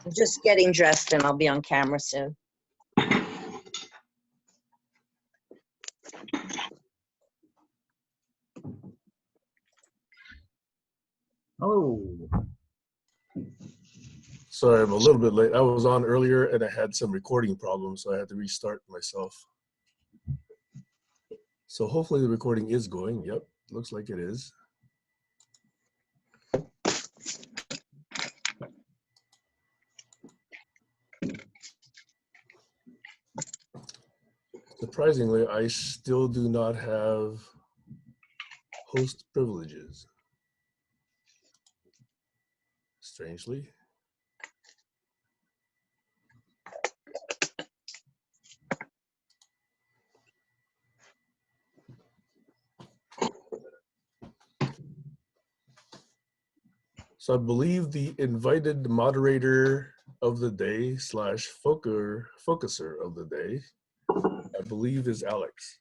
I'm just getting dressed and I'll be on camera soon. Oh, Sorry, I'm a little bit late. I was on earlier and I had some recording problems, so I had to restart myself. So hopefully the recording is going. Yep, looks like it is. Surprisingly, I still do not have host privileges. Strangely. So I believe the invited moderator of the day / focuser of the day, I believe is Alex.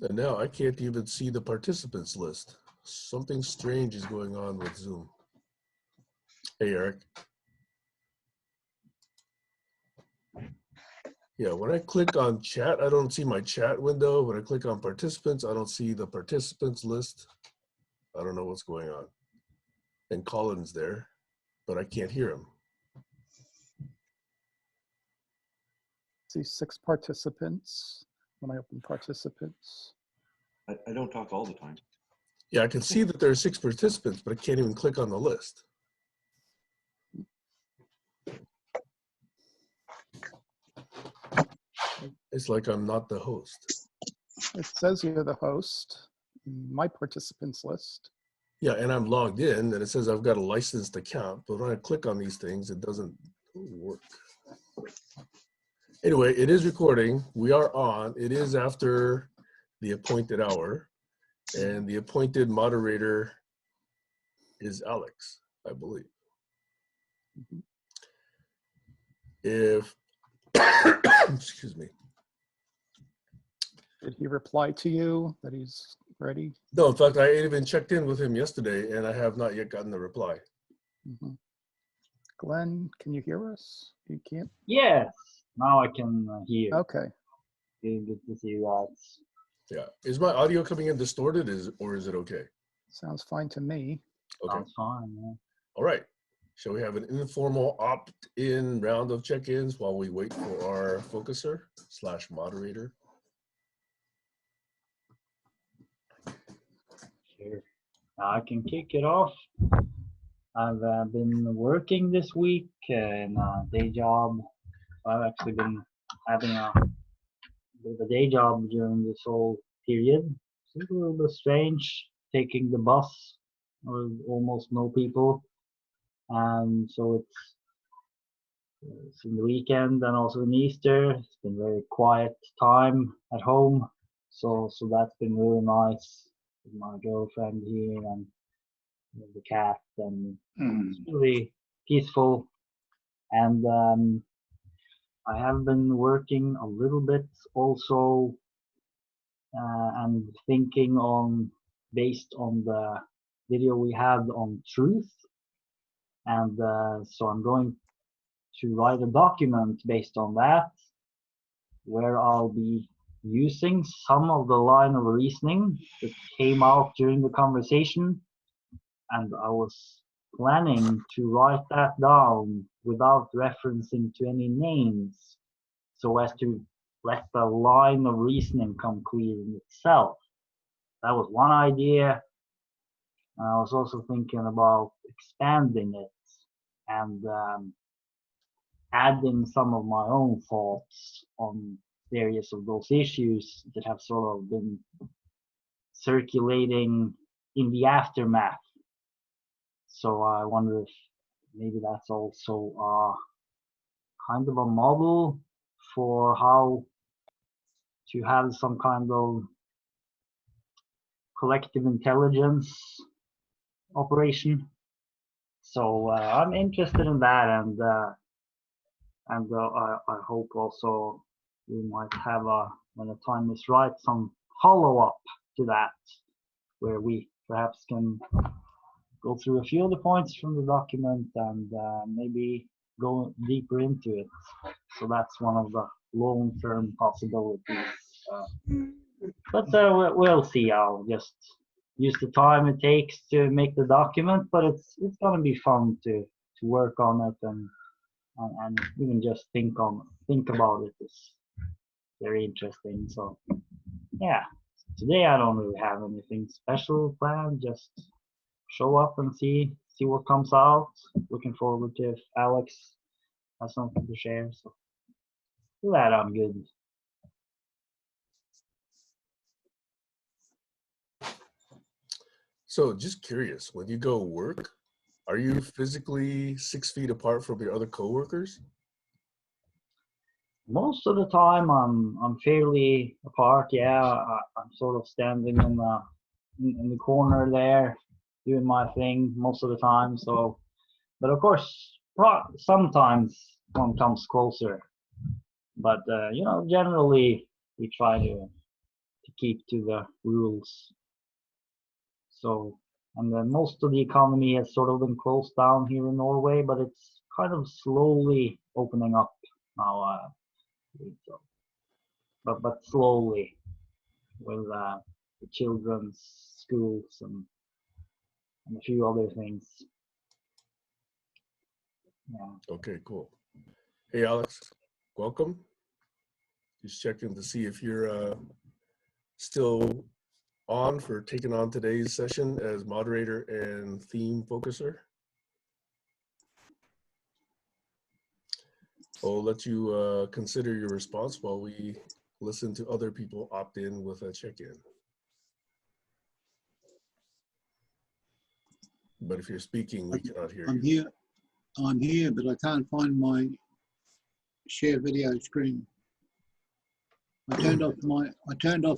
And now I can't even see the participants list. Something strange is going on with Zoom. Hey, Eric. Yeah, when I click on chat, I don't see my chat window. When I click on participants, I don't see the participants list. I don't know what's going on. And Colin's there, but I can't hear him. See 6 participants when I open participants. I don't talk all the time. Yeah, I can see that there are 6 participants, but I can't even click on the list. It's like I'm not the host. It says you're the host in my participants list. Yeah, and I'm logged in, and it says I've got a licensed account, but when I click on these things, it doesn't work. Anyway, it is recording. We are on. It is after the appointed hour, and the appointed moderator is Alex, I believe. If, excuse me. Did he reply to you that he's ready? No, in fact, I even checked in with him yesterday, and I have not yet gotten the reply. Mm-hmm. Glenn, can you hear us? You can't? yes. Now I can hear. Okay. Good to see you guys. Yeah. Is my audio coming in distorted, or is it okay? Sounds fine to me. Okay. Sounds fine. Yeah. All right. Shall we have an informal opt-in round of check-ins while we wait for our focuser / moderator? Sure. I can kick it off. I've been working this week in a day job. I've actually been having a bit of a day job during this whole period. It's a little bit strange taking the bus with almost no people. So it's in the weekend and also in Easter. It's been very quiet time at home. So that's been really nice with my girlfriend here and the cat, and it's really peaceful. And I have been working a little bit also and thinking on based on the video we had on truth. And so I'm going to write a document based on that, where I'll be using some of the line of reasoning that came out during the conversation. And I was planning to write that down without referencing to any names, so as to let the line of reasoning come clear in itself. That was one idea. And I was also thinking about expanding it and adding some of my own thoughts on various of those issues that have sort of been circulating in the aftermath. So I wonder if maybe that's also kind of a model for how to have some kind of collective intelligence operation. So I'm interested in that, and I hope also we might have when the time is right, some follow-up to that, where we perhaps can go through a few of the points from the document and maybe go deeper into it. So that's one of the long-term possibilities. But we'll see. I'll just use the time it takes to make the document, but it's gonna be fun to work on it and even just think about it is very interesting. So yeah, today I don't really have anything special planned. Just show up and see what comes out. Looking forward to if Alex has something to share. So for that, I'm good. So just curious, when you go work, are you physically 6 feet apart from your other coworkers? Most of the time, I'm fairly apart. Yeah, I'm sort of standing in the corner there, doing my thing most of the time. So, but of course, sometimes one comes closer. But generally we try to keep to the rules. So, and then most of the economy has sort of been closed down here in Norway, but it's kind of slowly opening up now. So, but slowly with the children's schools and a few other things. Yeah. Okay, cool. Hey, Alex, welcome. Just checking to see if you're still on for taking on today's session as moderator and theme focuser. I'll let you consider your response while we listen to other people opt in with a check-in. But if you're speaking, we cannot hear you. I'm here, but I can't find my share video screen. I turned off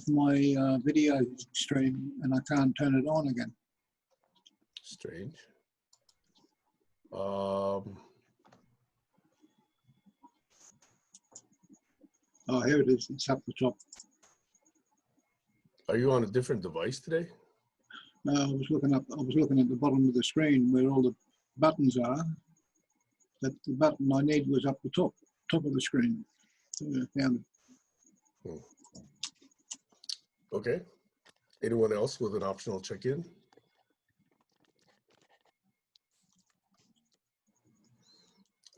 my video stream and I can't turn it on again. Strange. Oh, here it is. It's up the top. Are you on a different device today? No, I was looking at the bottom of the screen where all the buttons are. But the button I need was up the top of the screen. So I found it. Okay. Anyone else with an optional check-in?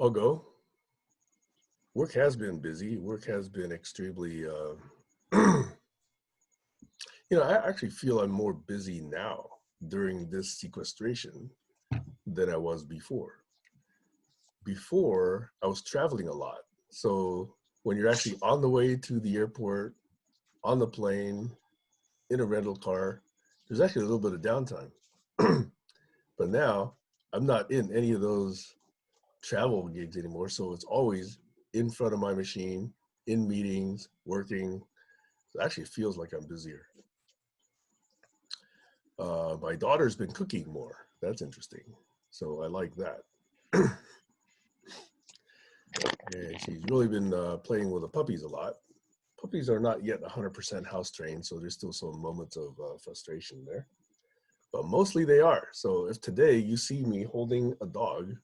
I'll go. Work has been busy. Work has been extremely, I actually feel I'm more busy now during this sequestration than I was before. Before, I was traveling a lot. So when you're actually on the way to the airport, on the plane, in a rental car, there's actually a little bit of downtime. But now I'm not in any of those travel gigs anymore. So it's always in front of my machine, in meetings, working. It actually feels like I'm busier. My daughter's been cooking more. That's interesting. So I like that. And she's really been playing with the puppies a lot. Puppies are not yet 100% house trained, so there's still some moments of frustration there. But mostly they are. So if today you see me holding a dog,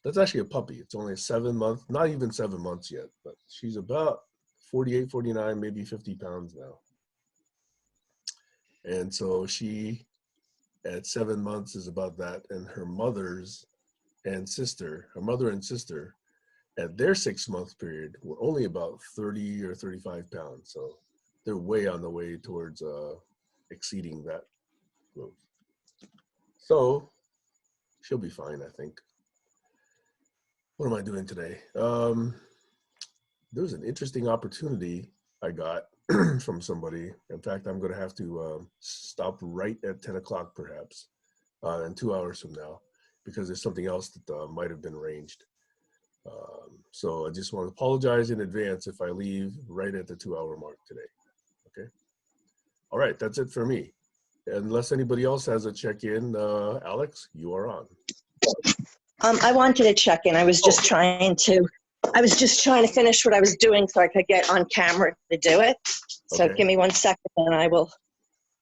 that's actually a puppy. It's only 7 months, not even 7 months yet, but she's about 48, 49, maybe 50 pounds now. And so she, at 7 months, is about that. And her mother and sister, at their 6 month period were only about 30 or 35 pounds. So they're way on the way towards exceeding that growth. So she'll be fine, I think. What am I doing today? There was an interesting opportunity I got from somebody. In fact, I'm going to have to stop right at 10 o'clock perhaps, and 2 hours from now, because there's something else that might have been arranged. So I just want to apologize in advance if I leave right at the 2 hour mark today. Okay. All right. That's it for me. Unless anybody else has a check-in, Alex, you are on. I wanted to check in. I was just trying to I was just trying to finish what I was doing so I could get on camera to do it. So Okay. give me 1 second and I will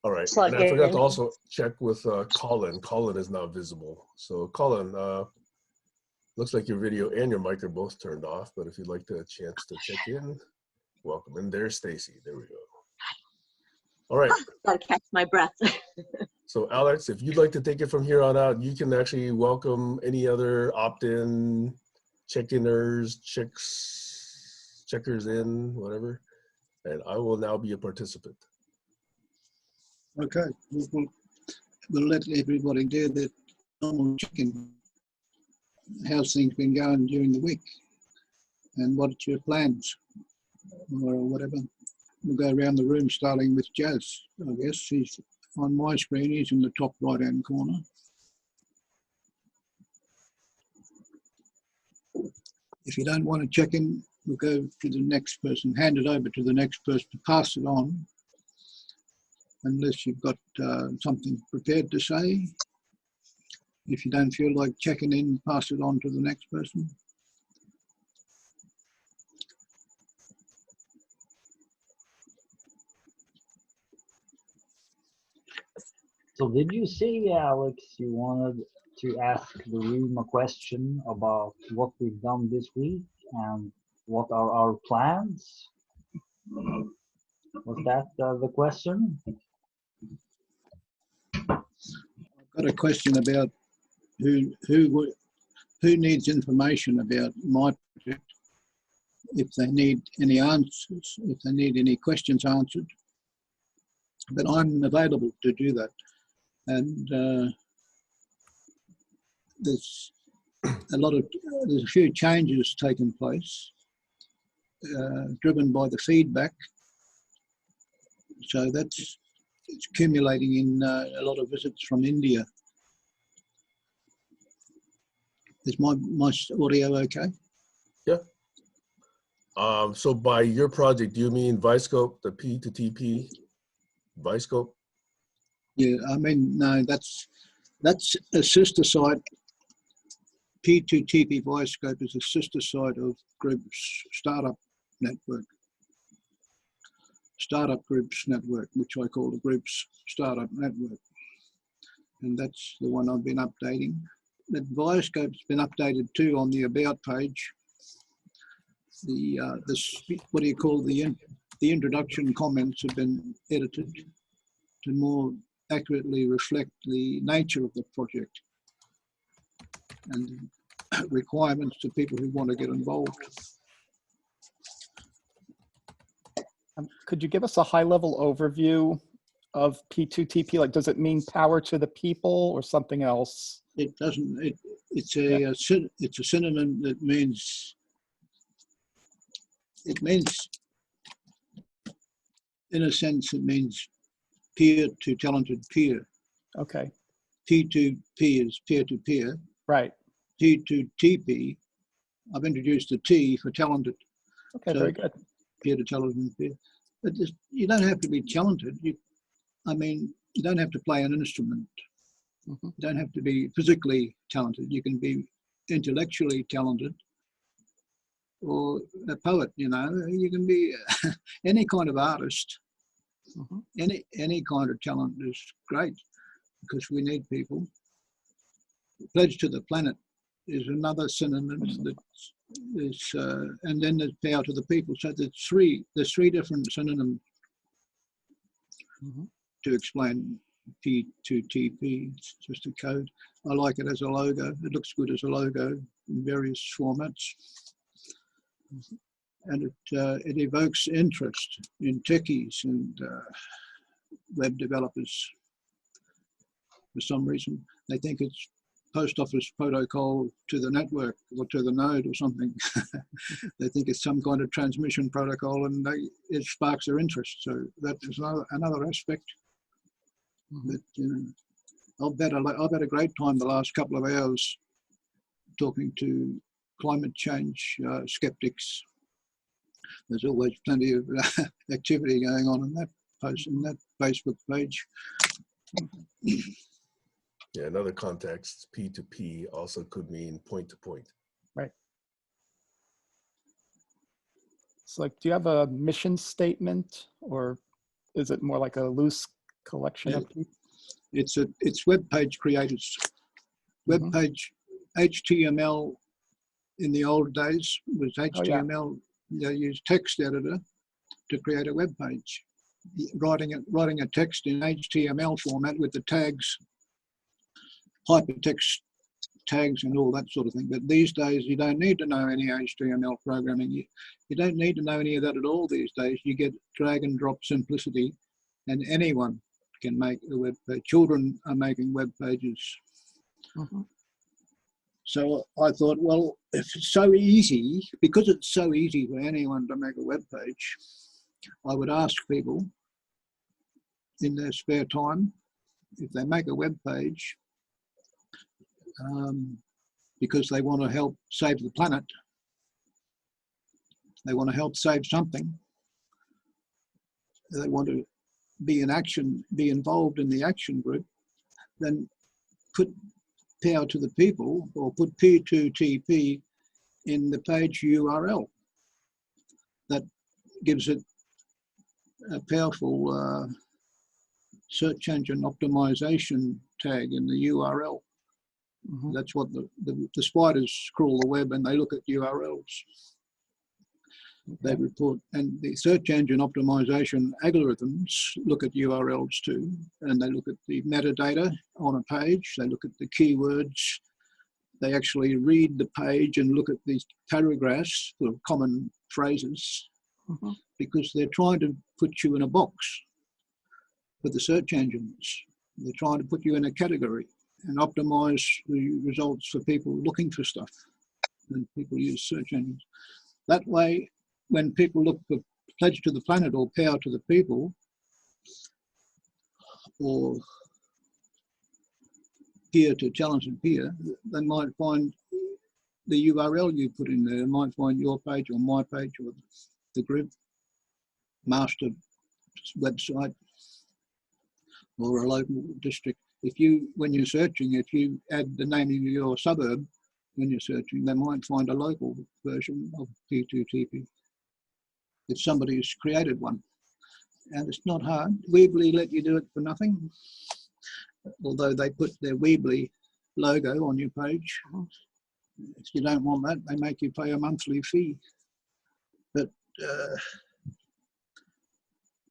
All right. plug And I forgot in. to also check with Colin. Colin is now visible. So Colin, looks like your video and your mic are both turned off, but if you'd like a chance to check in, welcome. And there's Stacy. There we go. All right. Gotta catch my breath. So Alex, if you'd like to take it from here on out, you can actually welcome any other opt-in, check-inners, checkers in, whatever. And I will now be a participant. Okay, we'll let everybody do their normal check-in. How's things been going during the week? And what's your plans? Or whatever. We'll go around the room starting with Jazz. I guess he's on my screen, he's in the top right-hand corner. If you don't want to check in, we'll go to the next person, hand it over to the next person to pass it on, unless you've got something prepared to say. If you don't feel like checking in, pass it on to the next person. So did you say, Alex, you wanted to ask the room a question about what we've done this week and what are our plans? Was that the question? I've got a question about who needs information about my project, if they need any answers, if they need any questions answered. But I'm available to do that. And there's a few changes taking place, driven by the feedback. So it's accumulating in a lot of visits from India. Is my audio okay? Yeah. So by your project, do you mean Viscope, the P2TP Viscope? Yeah, I mean, no, that's a sister site. P2TP Viscope is a sister site of Group's Startup Network. Startup Groups Network, which I call the Group's Startup Network. And that's the one I've been updating. The Viscope's been updated too on the About page. What do you call the introduction comments have been edited to more accurately reflect the nature of the project and requirements to people who want to get involved. Could you give us a high-level overview of P2TP? Like, does it mean power to the people or something else? It doesn't. It's a synonym that means. It means, in a sense, it means peer to talented peer. Okay, P2P is peer to peer. right. P2TP, I've introduced the T for talented. Okay, So very good. peer to talented peer. But you don't have to be talented. You don't have to play an instrument. Mm-hmm. You don't have to be physically talented. You can be intellectually talented or a poet, you can be any kind of artist. Mm-hmm. Any kind of talent is great because we need people. Pledge to the planet is another synonym that is, and then there's power to the people. So there's three different synonyms Mm-hmm. to explain P2TP. It's just a code. I like it as a logo. It looks good as a logo in various formats. And it evokes interest in techies and web developers. For some reason, they think it's post office protocol to the network or to the node or something. They think it's some kind of transmission protocol, and it sparks their interest. So that is another aspect. Mm-hmm. That I've had a great time the last couple of hours talking to climate change skeptics. There's always plenty of activity going on in that post, in that Facebook page. Yeah, another context, P2P also could mean point to point. Right. It's like, do you have a mission statement, or is it more like a loose collection of people? It's web page creators. Web Mhm. page HTML in the old days was Oh, yeah. HTML. They used text editor to create a web page, writing a text in HTML format with the tags, hypertext tags and all that sort of thing. But these days you don't need to know any HTML programming. You don't need to know any of that at all these days. You get drag and drop simplicity, and anyone can make a web page. Children are making web pages. Mhm. So I thought, well, if it's so easy, because it's so easy for anyone to make a web page, I would ask people in their spare time, if they make a web page, because they want to help save the planet, they want to help save something, they want to be in action, be involved in the action group, then put power to the people, or put P2TP in the page URL. That gives it a powerful search engine optimization tag in the URL. Mhm. That's what the spiders crawl the web, and they look at URLs. They Okay. report, and the search engine optimization algorithms look at URLs too, and they look at the metadata on a page. They look at the keywords. They actually read the page and look at these paragraphs, sort of common phrases, Mhm. because they're trying to put you in a box with the search engines. They're trying to put you in a category and optimize the results for people looking for stuff. And people use search engines. That way, when people look for Pledge to the Planet or Power to the People, or Peer to Challenge and Peer, they might find the URL you put in there. They might find your page or my page or the group master website or a local district. If you, when you're searching, if you add the name of your suburb when you're searching, they might find a local version of P2TP if somebody's created one. And it's not hard. Weebly let you do it for nothing, although they put their Weebly logo on your page. If you don't want that, they make you pay a monthly fee. But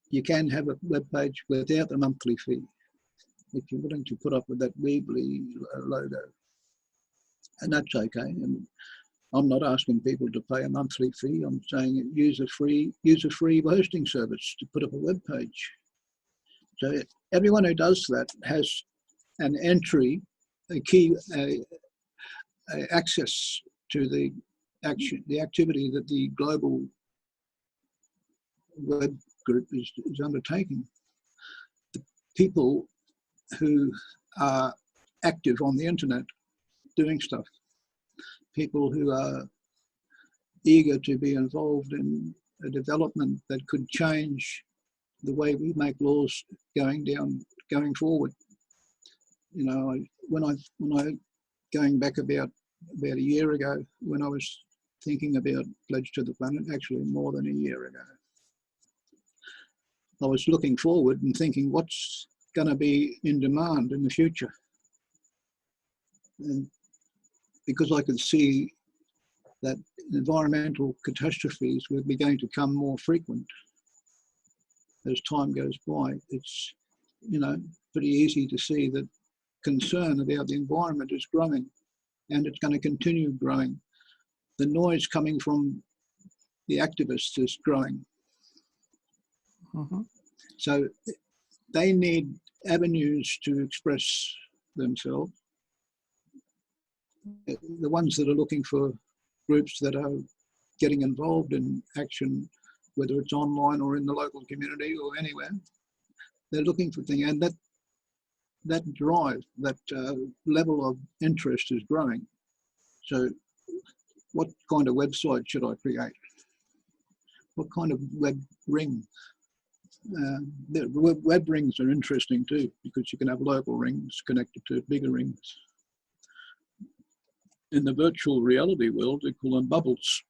you can have a web page without a monthly fee if you're willing to put up with that Weebly logo. And that's okay. And I'm not asking people to pay a monthly fee. I'm saying use a free hosting service to put up a web page. So everyone who does that has an entry, a key, access to the action, the activity that the global web group is undertaking. The people who are active on the internet doing stuff, people who are eager to be involved in a development that could change the way we make laws going forward. You know, when I going back about a year ago, when I was thinking about Pledge to the Planet, actually more than a year ago, I was looking forward and thinking what's going to be in demand in the future. And because I could see that environmental catastrophes were beginning to become more frequent as time goes by, it's, you know, pretty easy to see that concern about the environment is growing, and it's going to continue growing. The noise coming from the activists is growing. Mhm. So they need avenues to express themselves. The ones that are looking for groups that are getting involved in action, whether it's online or in the local community or anywhere, they're looking for things, and that drive, that level of interest is growing. So what kind of website should I create? What kind of web ring? The web rings are interesting too, because you can have local rings connected to bigger rings. In the virtual reality world, they call them bubbles.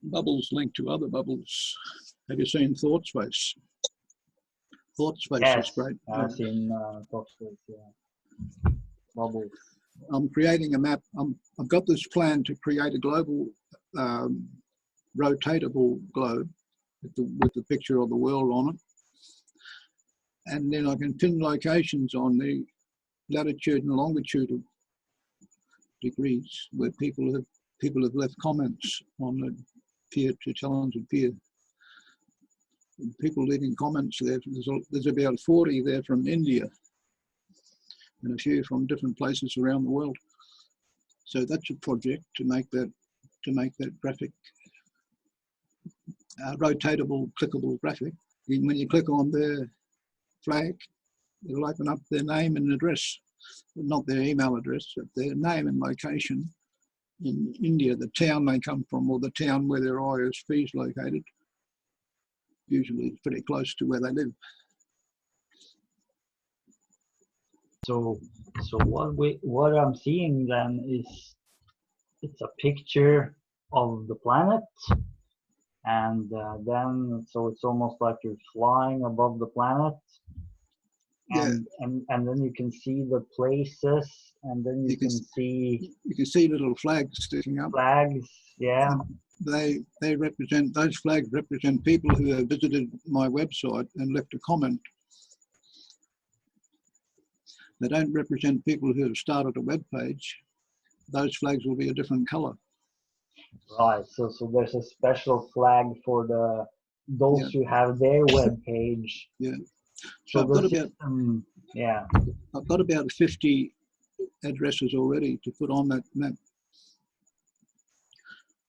bubbles linked to other bubbles. Have you seen ThoughtSpace? ThoughtSpace Yes, is great. I've seen ThoughtSpace, yeah. Bubbles. I'm creating a map. I've got this plan to create a global rotatable globe with the picture of the world on it. And then I can pin locations on the latitude and longitude of degrees where people have left comments on the peer to talented peer. And people leaving comments there. There's about 40 there from India and a few from different places around the world. So that's a project to make that graphic rotatable, clickable graphic. When you click on their flag, it'll open up their name and address, not their email address, but their name and location in India, the town they come from, or the town where their ISP is located. Usually it's pretty close to where they live. So what I'm seeing then is it's a picture of the planet, and then so it's almost like you're flying above the planet, and then you can see the places, and then you can see little flags sticking up. Flags, yeah. They represent, those flags represent people who have visited my website and left a comment. They don't represent people who have started a web page. Those flags will be a different color. Right. So there's a special flag for those who have their web page. Yeah. So I've got about 50 addresses already to put on that map.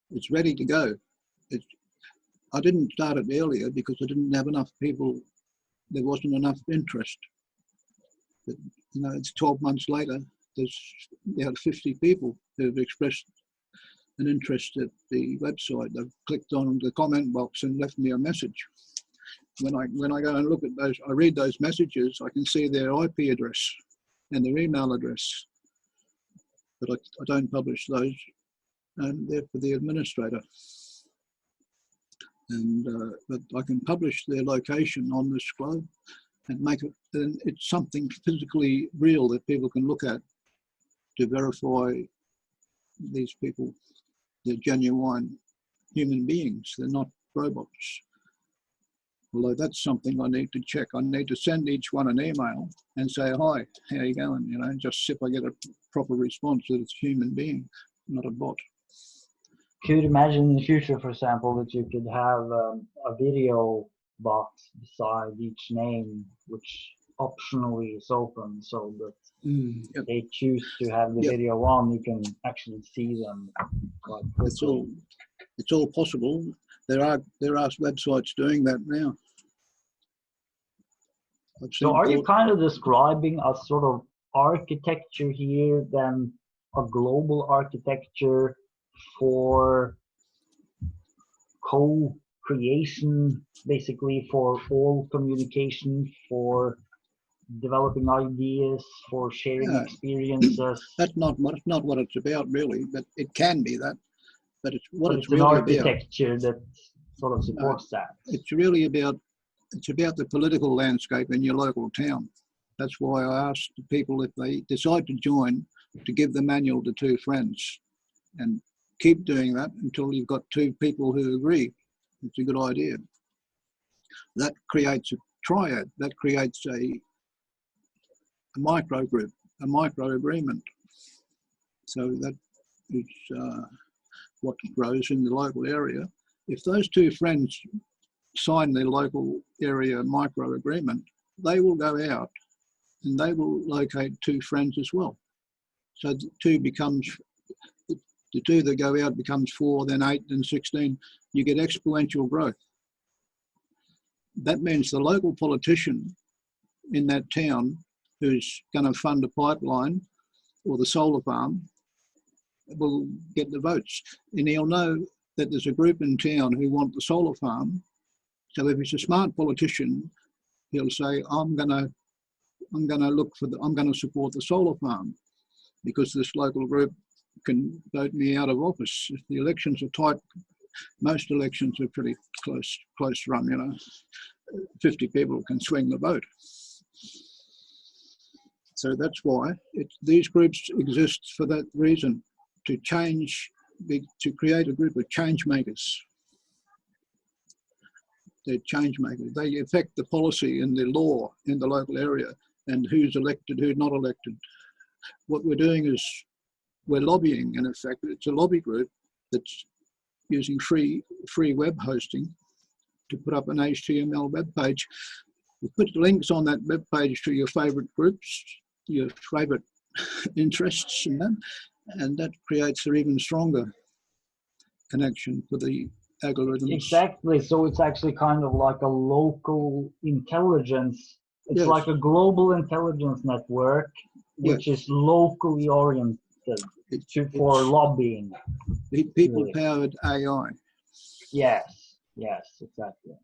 It's ready to go. I didn't start it earlier because I didn't have enough people. There wasn't enough interest. But, it's 12 months later. There's about 50 people who have expressed an interest at the website. They've clicked on the comment box and left me a message. When I go and look at those, I read those messages, I can see their IP address and their email address. But I don't publish those, and they're for the administrator. And but I can publish their location on this globe and make it, and it's something physically real that people can look at to verify these people. They're genuine human beings. They're not robots. Although that's something I need to check. I need to send each one an email and say, hi, how you going? Just if I get a proper response that it's a human being, not a bot. Could you imagine in the future, for example, that you could have a video box beside each name, which optionally is open, so that they choose to have the video on, you can actually see them quite quickly. It's all possible. There are websites doing that now. So are you kind of describing a sort of architecture here, then a global architecture for co-creation, basically for all communication, for developing ideas, for sharing experiences? That's not what it's about, really, but it can be that. But it's an really architecture that sort of supports that. It's really about the political landscape in your local town. That's why I asked the people, if they decide to join, to give the manual to 2 friends, and keep doing that until you've got 2 people who agree. It's a good idea. That creates a triad. That creates a micro group, a micro agreement. So that is what grows in the local area. If those 2 friends sign their local area micro agreement, they will go out and they will locate 2 friends as well. So the 2 that go out becomes 4, then 8, then 16. You get exponential growth. That means the local politician in that town who's going to fund a pipeline or the solar farm will get the votes. And he'll know that there's a group in town who want the solar farm. So if he's a smart politician, he'll say, I'm going to support the solar farm because this local group can vote me out of office. If the elections are tight most elections are pretty close run, 50 people can swing the vote. So that's why these groups exist for that reason, to create a group of change makers. They're change makers. They affect the policy and the law in the local area and who's elected, who's not elected. What we're doing is we're lobbying, and in fact, it's a lobby group that's using free web hosting to put up an HTML web page. You put links on that web page to your favourite groups, your favourite interests, and that creates an even stronger connection for the algorithms. Exactly. So it's actually kind of like a local intelligence. It's Yes. like a global intelligence network, which is locally oriented for lobbying. People-powered AI. Yes, exactly.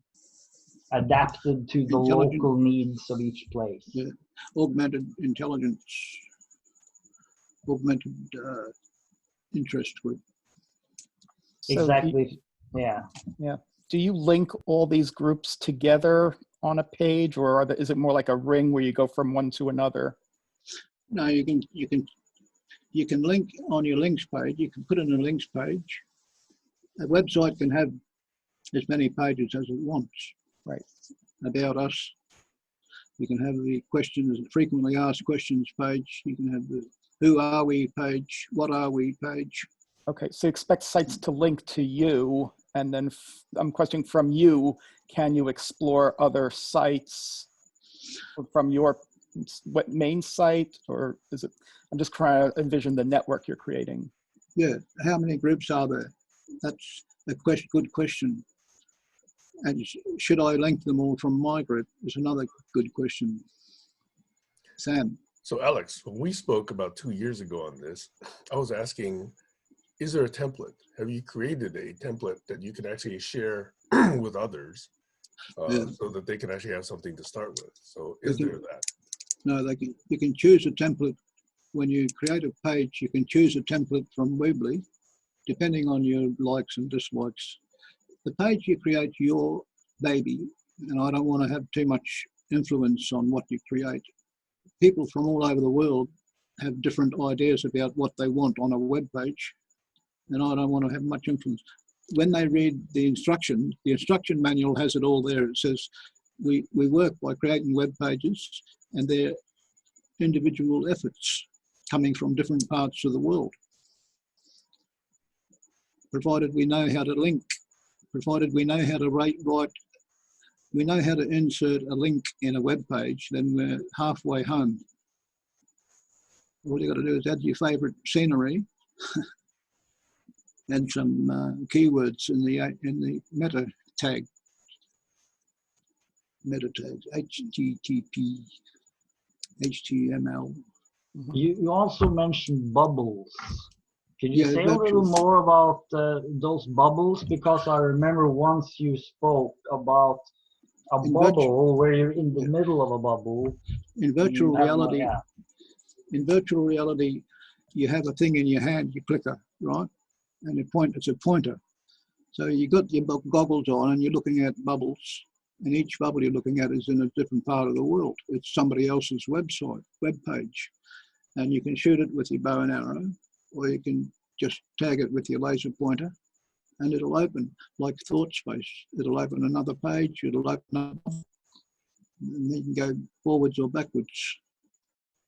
Adapted to the local needs of each place. Yeah. Augmented intelligence, augmented interest group. So Exactly. Yeah. Do you link all these groups together on a page, or is it more like a ring where you go from one to another? No, you can link on your links page. You can put in a links page. A website can have as many pages as it wants. Right. About us. You can have the questions, frequently asked questions page. You can have the who are we page, what are we page. Okay, so you expect sites to link to you, and then I'm questioning from you, can you explore other sites from your main site, or is it, I'm just trying to envision the network you're creating. Yeah, how many groups are there? That's a good question. And should I link them all from my group is another good question. Sam. So Alex, when we spoke about 2 years ago on this, I was asking, is there a template? Have you created a template that you can actually share with others so that they can actually have something to start with? So is there that? No, you can choose a template. When you create a page, you can choose a template from Weebly, depending on your likes and dislikes. The page you create, your baby, and I don't want to have too much influence on what you create. People from all over the world have different ideas about what they want on a web page, and I don't want to have much influence. When they read the instruction manual has it all there. It says we work by creating web pages, and they're individual efforts coming from different parts of the world. Provided we know how to link, provided we know how to we know how to insert a link in a web page, then we're halfway home. All you got to do is add your favorite scenery and some keywords in the meta tags, HTTP, HTML. You also mentioned bubbles. Can you say a little virtual. more about those bubbles? Because I remember once you spoke about a bubble where you're in the middle of a bubble. In virtual reality, you have a thing in your hand, you click it, right? And it's a pointer. So you got your goggles on and you're looking at bubbles, and each bubble you're looking at is in a different part of the world. It's somebody else's web page. And you can shoot it with your bow and arrow, or you can just tag it with your laser pointer, and it'll open like thought space. It'll open another page, it'll open up, and you can go forwards or backwards.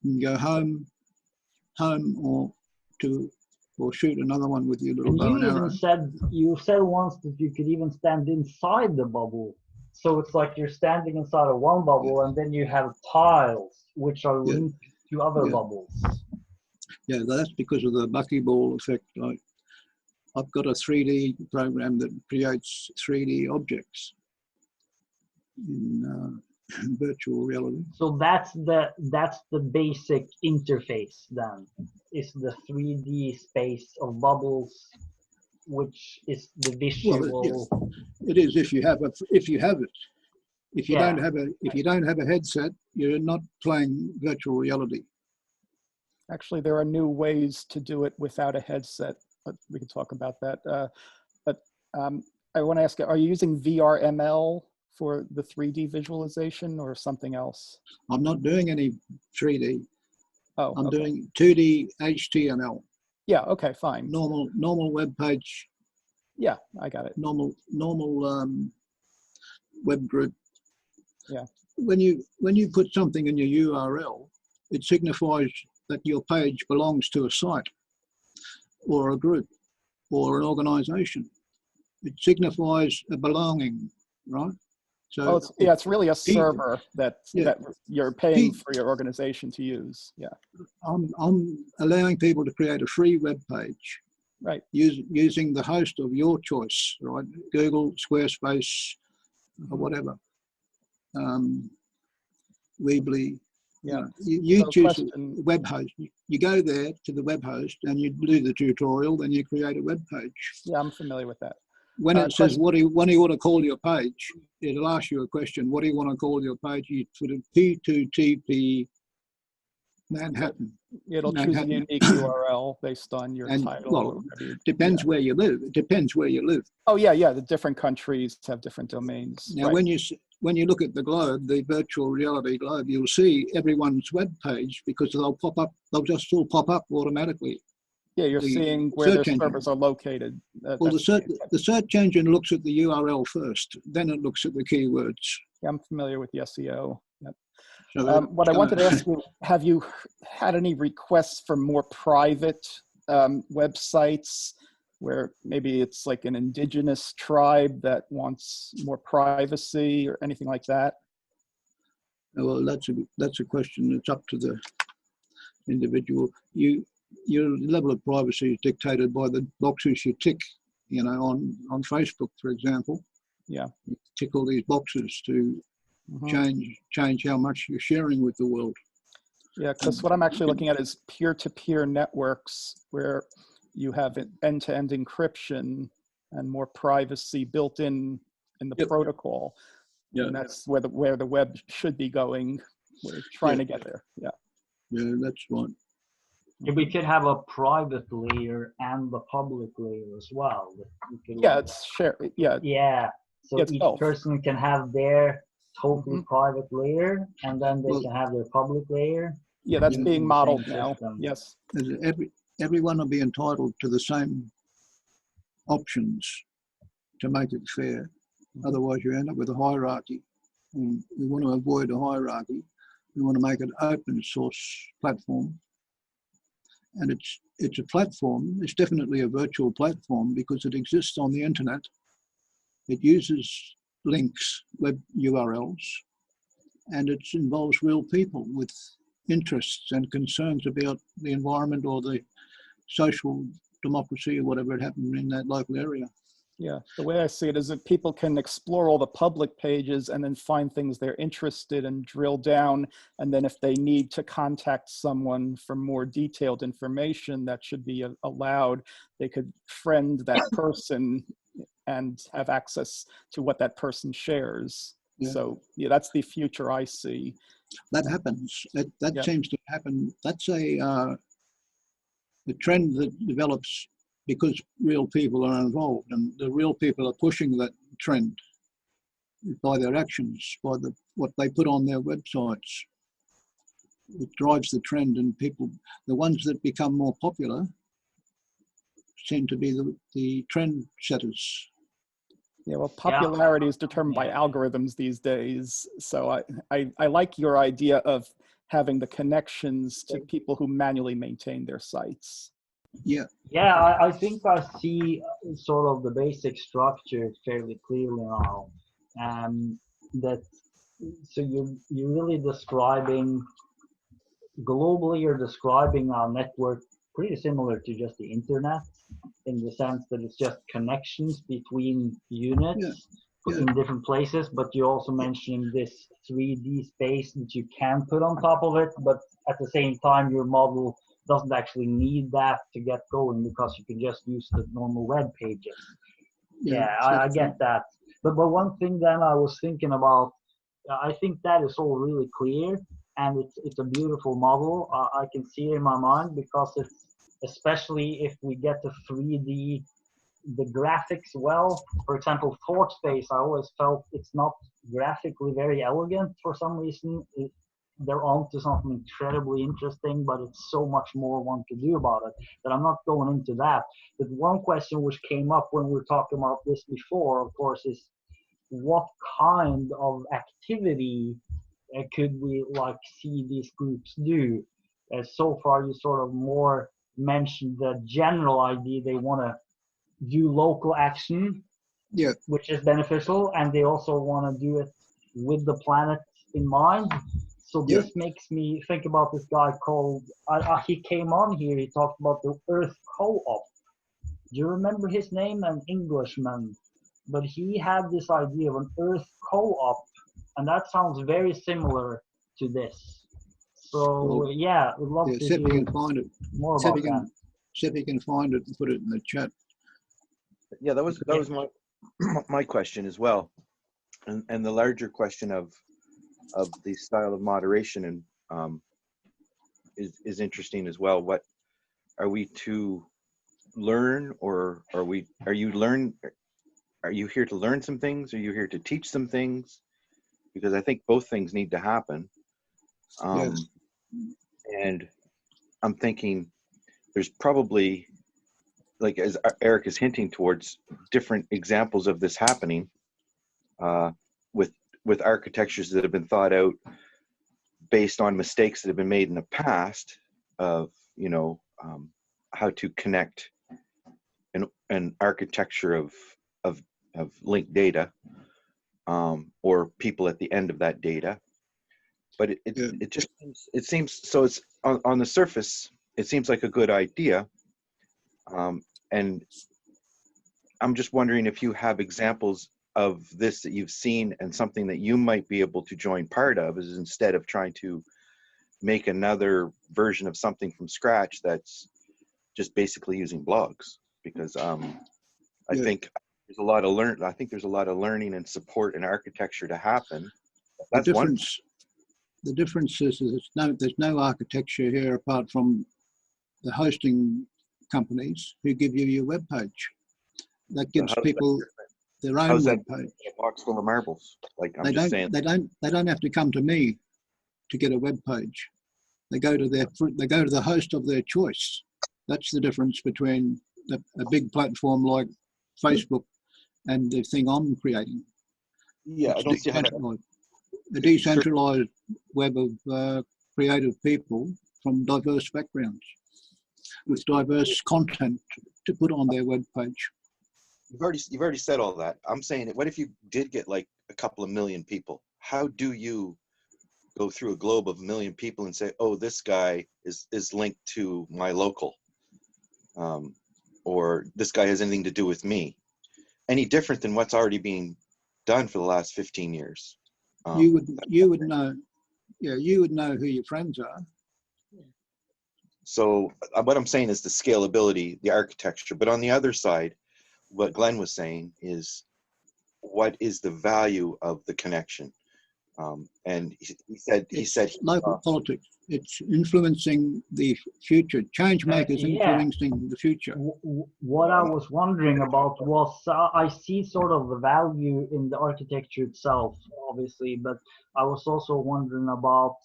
You can go home, or shoot another one with your little bow and arrow. You said once that you could even stand inside the bubble. So it's like you're standing inside of one bubble, and then you have tiles which are linked to other bubbles. Yeah, that's because of the buckyball effect. I've got a 3D program that creates 3D objects in virtual reality. So that's the basic interface then, is the 3D space of bubbles, which is the visual. Well, it is if you have it. If you don't have a headset, you're not playing virtual reality. Actually, there are new ways to do it without a headset, but we can talk about that. But I want to ask, are you using VRML for the 3D visualization or something else? I'm not doing any 3D. Oh, I'm okay. doing 2D HTML. Yeah, okay, fine. Normal web page, Yeah, I got it. normal web group. Yeah. When you put something in your URL, it signifies that your page belongs to a site or a group or an organization. It signifies a belonging, right? Oh, So it's really a server that you're paying P- for your organization to use. Yeah, I'm allowing people to create a free web page right. using the host of your choice, right? Google, Squarespace, or whatever. Weebly. Yeah. You So choose a question, web host. You go there to the web host and you do the tutorial, then you create a web page. yeah, I'm familiar with that. When it says Question, what do you want to call your page, it'll ask you a question. What do you want to call your page? You put a P2TP Manhattan. it'll choose a unique URL based on your And title or well, whatever you, depends yeah. where you live. It depends where you live. Oh yeah, yeah. The different countries have different domains. Now, Right. when you look at the globe, the virtual reality globe, you'll see everyone's web page because they'll pop up. They'll just all pop up automatically. Yeah, you're The seeing where their search engine. servers are located. Well, the search engine looks at the URL first, then it looks at the keywords. Yeah, I'm familiar with the SEO. Yep. So What I wanted to ask you, have you had any requests for more private websites where maybe it's like an indigenous tribe that wants more privacy or anything like that? well, that's a question that's up to the individual. Your level of privacy is dictated by the boxes you tick. You know, on Facebook, for example. Yeah. You tick all these boxes to Mm-hmm. change how much you're sharing with the world. Yeah, because what I'm actually looking at is peer-to-peer networks where you have end-to-end encryption and more privacy built in the Yep. protocol. Yeah. And that's where the web should be going. We're trying to get there. Yeah. Yeah, that's right. If we could have a private layer and the public layer as well. Yeah, it's share. Yeah. Yeah. So It's each both. person can have their totally Mhm. private layer, and then they can have their public layer. Yeah, that's Yeah. being in the modeled same now. system. Yes. Everyone will be entitled to the same options to make it fair. Otherwise, you end up with a hierarchy. And we want to avoid a hierarchy. We want to make an open source platform. And it's a platform. It's definitely a virtual platform because it exists on the internet. It uses links, web URLs, and it involves real people with interests and concerns about the environment or the social democracy or whatever it happened in that local area. Yeah, the way I see it is that people can explore all the public pages and then find things they're interested in, drill down, and then if they need to contact someone for more detailed information that should be allowed, they could friend that person and have access to what that person shares. Yeah. So yeah, that's the future I see. That happens. That Yeah. seems to happen. That's a trend that develops because real people are involved, and the real people are pushing that trend by their actions, by what they put on their websites. It drives the trend, and people, the ones that become more popular, seem to be the trend setters. Yeah, well, popularity is determined by algorithms these days. So I like your idea of having the connections to people who manually maintain their sites. Yeah. Yeah, I think I see sort of the basic structure fairly clearly now. That so you're really describing globally. You're describing our network pretty similar to just the internet, in the sense that it's just connections between units in different places. But you're also mentioning this 3D space that you can put on top of it. But at the same time, your model doesn't actually need that to get going because you can just use the normal web pages. Yeah, I get that. But one thing then I was thinking about, I think that is all really clear, and it's a beautiful model. I can see it in my mind because it's, especially if we get the 3D the graphics well. For example, Thought Space, I always felt it's not graphically very elegant for some reason. They're onto something incredibly interesting, but it's so much more one could do about it that I'm not going into that. But one question which came up when we were talking about this before, of course, is what kind of activity could we like see these groups do? So far, you sort of more mentioned the general idea they want to do local action, Yeah. which is beneficial, and they also want to do it with the planet in mind. So this makes me think about this guy called, he came on here, he talked about the Earth Co-op. Do you remember his name? An Englishman. But he had this idea of an Earth Co-op, and that sounds very similar to this. So Well, yeah, we'd love to see if you hear can find it. more See if about you can, that. see if you can find it and put it in the chat. Yeah, that was my question as well, and the larger question of the style of moderation and is interesting as well. What are we to learn, or are you here to learn some things? Are you here to teach some things? Because I think both things need to happen. Yes. And I'm thinking there's probably, like as Eric is hinting towards, different examples of this happening with architectures that have been thought out based on mistakes that have been made in the past of, how to connect an architecture of linked data or people at the end of that data. But it seems so. It's on the surface, it seems like a good idea, and I'm just wondering if you have examples of this that you've seen and something that you might be able to join part of, is instead of trying to make another version of something from scratch that's just basically using blogs. Because I think there's a lot of learning and support and architecture to happen. That's the difference is there's no architecture here apart from the hosting companies who give you your web page. That gives people their own web page. A box full of marbles. Like They don't have to come to me to get a web page. They go to the host of their choice. That's the difference between a big platform like Facebook and the thing I'm creating. Yeah, I don't see how a decentralized web of creative people from diverse backgrounds with diverse content to put on their web page. You've already said all that. I'm saying, what if you did get like a couple of million people? How do you go through a globe of 1 million people and say, oh, this guy is linked to my local, or this guy has anything to do with me? Any different than what's already being done for the last 15 years? You would know. Yeah, you would know who your friends are. So what I'm saying is the scalability, the architecture. But on the other side, what Glenn was saying is, what is the value of the connection? And he said local politics. It's influencing the future. Change makers influencing the future. What I was wondering about was, I see sort of the value in the architecture itself, obviously, but I was also wondering about,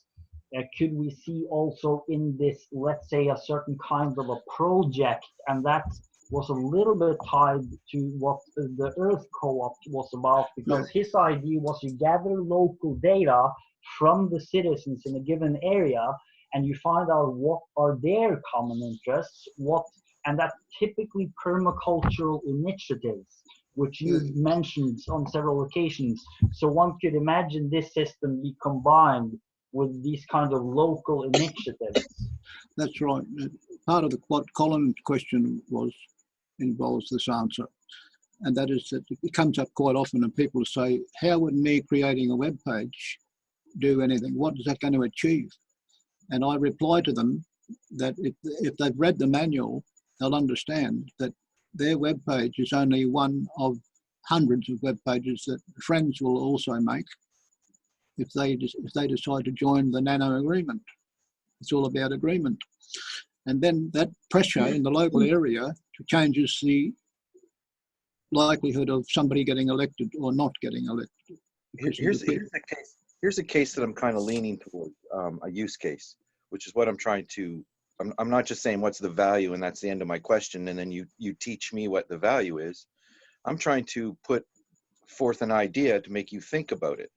could we see also in this, let's say, a certain kind of a project, and that was a little bit tied to what the Earth Co-op was about, because his idea was you gather local data from the citizens in a given area, and you find out what are their common interests, and that's typically permacultural initiatives, which you mentioned on several occasions. So one could imagine this system be combined with these kind of local initiatives. That's right. Part of what Colin's question involves this answer, and that is that it comes up quite often, and people say, how would me creating a web page do anything? What is that going to achieve? And I reply to them that if they've read the manual, they'll understand that their web page is only one of hundreds of web pages that friends will also make if they decide to join the nano agreement. It's all about agreement. And then that pressure in the local area changes the likelihood of somebody getting elected or not getting elected. Here's a case that I'm kind of leaning towards, a use case, which is what I'm trying to. I'm not just saying what's the value and that's the end of my question, and then you teach me what the value is. I'm trying to put forth an idea to make you think about it,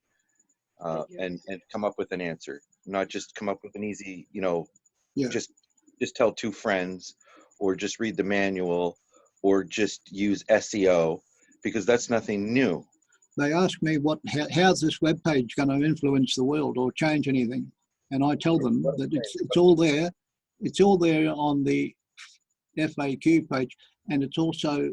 and come up with an answer, not just come up with an easy, Yeah. just tell two friends, or just read the manual, or just use SEO, because that's nothing new. They ask me how's this web page going to influence the world or change anything, and I tell them that it's all there. It's all there on the FAQ page, and it's also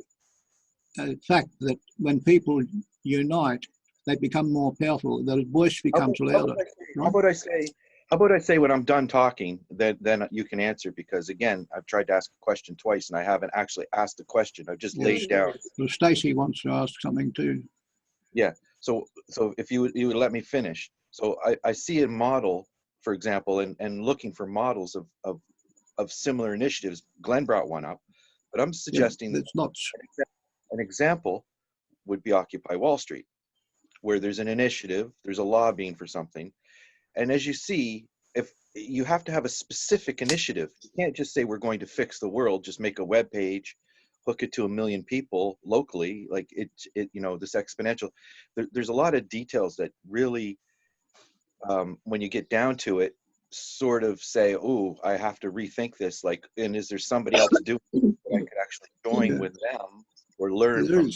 a fact that when people unite, they become more powerful. Their voice becomes louder. How about I say when I'm done talking, then you can answer, because again, I've tried to ask a question twice and I haven't actually asked a question. I've just laid down. Well, Stacey wants to ask something too. Yeah. So if you would let me finish. So I see a model, for example, and looking for models of similar initiatives. Glenn brought one up, but I'm suggesting It's not. an example would be Occupy Wall Street, where there's an initiative, there's a lobbying for something. And as you see, if you have to have a specific initiative, you can't just say we're going to fix the world, just make a web page, hook it to 1 million people locally, like this exponential. There's a lot of details that really, when you get down to it, sort of say, oh, I have to rethink this. Like, and is there somebody else doing it that I could actually join with them or learn from them?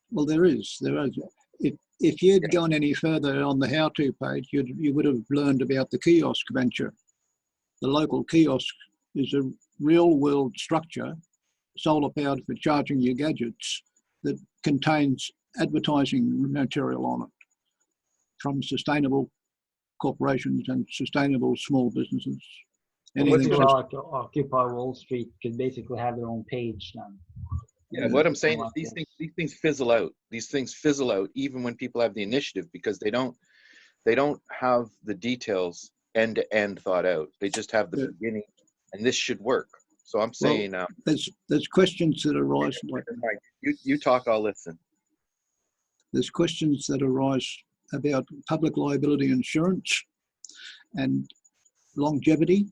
Well, there is. If you'd gone any further on the how-to page, you would have learned about the kiosk venture. The local kiosk is a real-world structure, solar-powered for charging your gadgets, that contains advertising material on it from sustainable corporations and sustainable small businesses. Anything like Occupy Wall Street could basically have their own page then. Yeah, what I'm saying is these things fizzle out. These things fizzle out even when people have the initiative, because they don't have the details end to end thought out. They just have the beginning, and this should work. So I'm saying, there's questions that arise. Like, you talk, I'll listen. There's questions that arise about public liability insurance and longevity.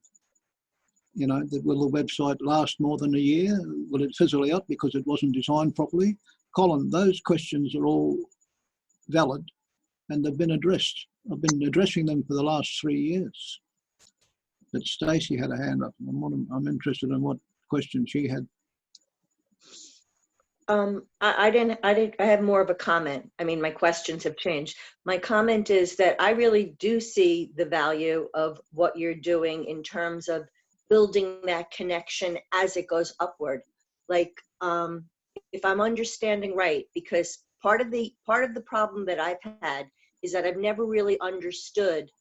Will the website last more than a year? Will it fizzle out because it wasn't designed properly? Colin, those questions are all valid and they've been addressed. I've been addressing them for the last 3 years. But Stacey had a hand up. I'm interested in what question she had. I have more of a comment. I mean, my questions have changed. My comment is that I really do see the value of what you're doing in terms of building that connection as it goes upward. Like, if I'm understanding right, because part of the problem that I've had is that I've never really understood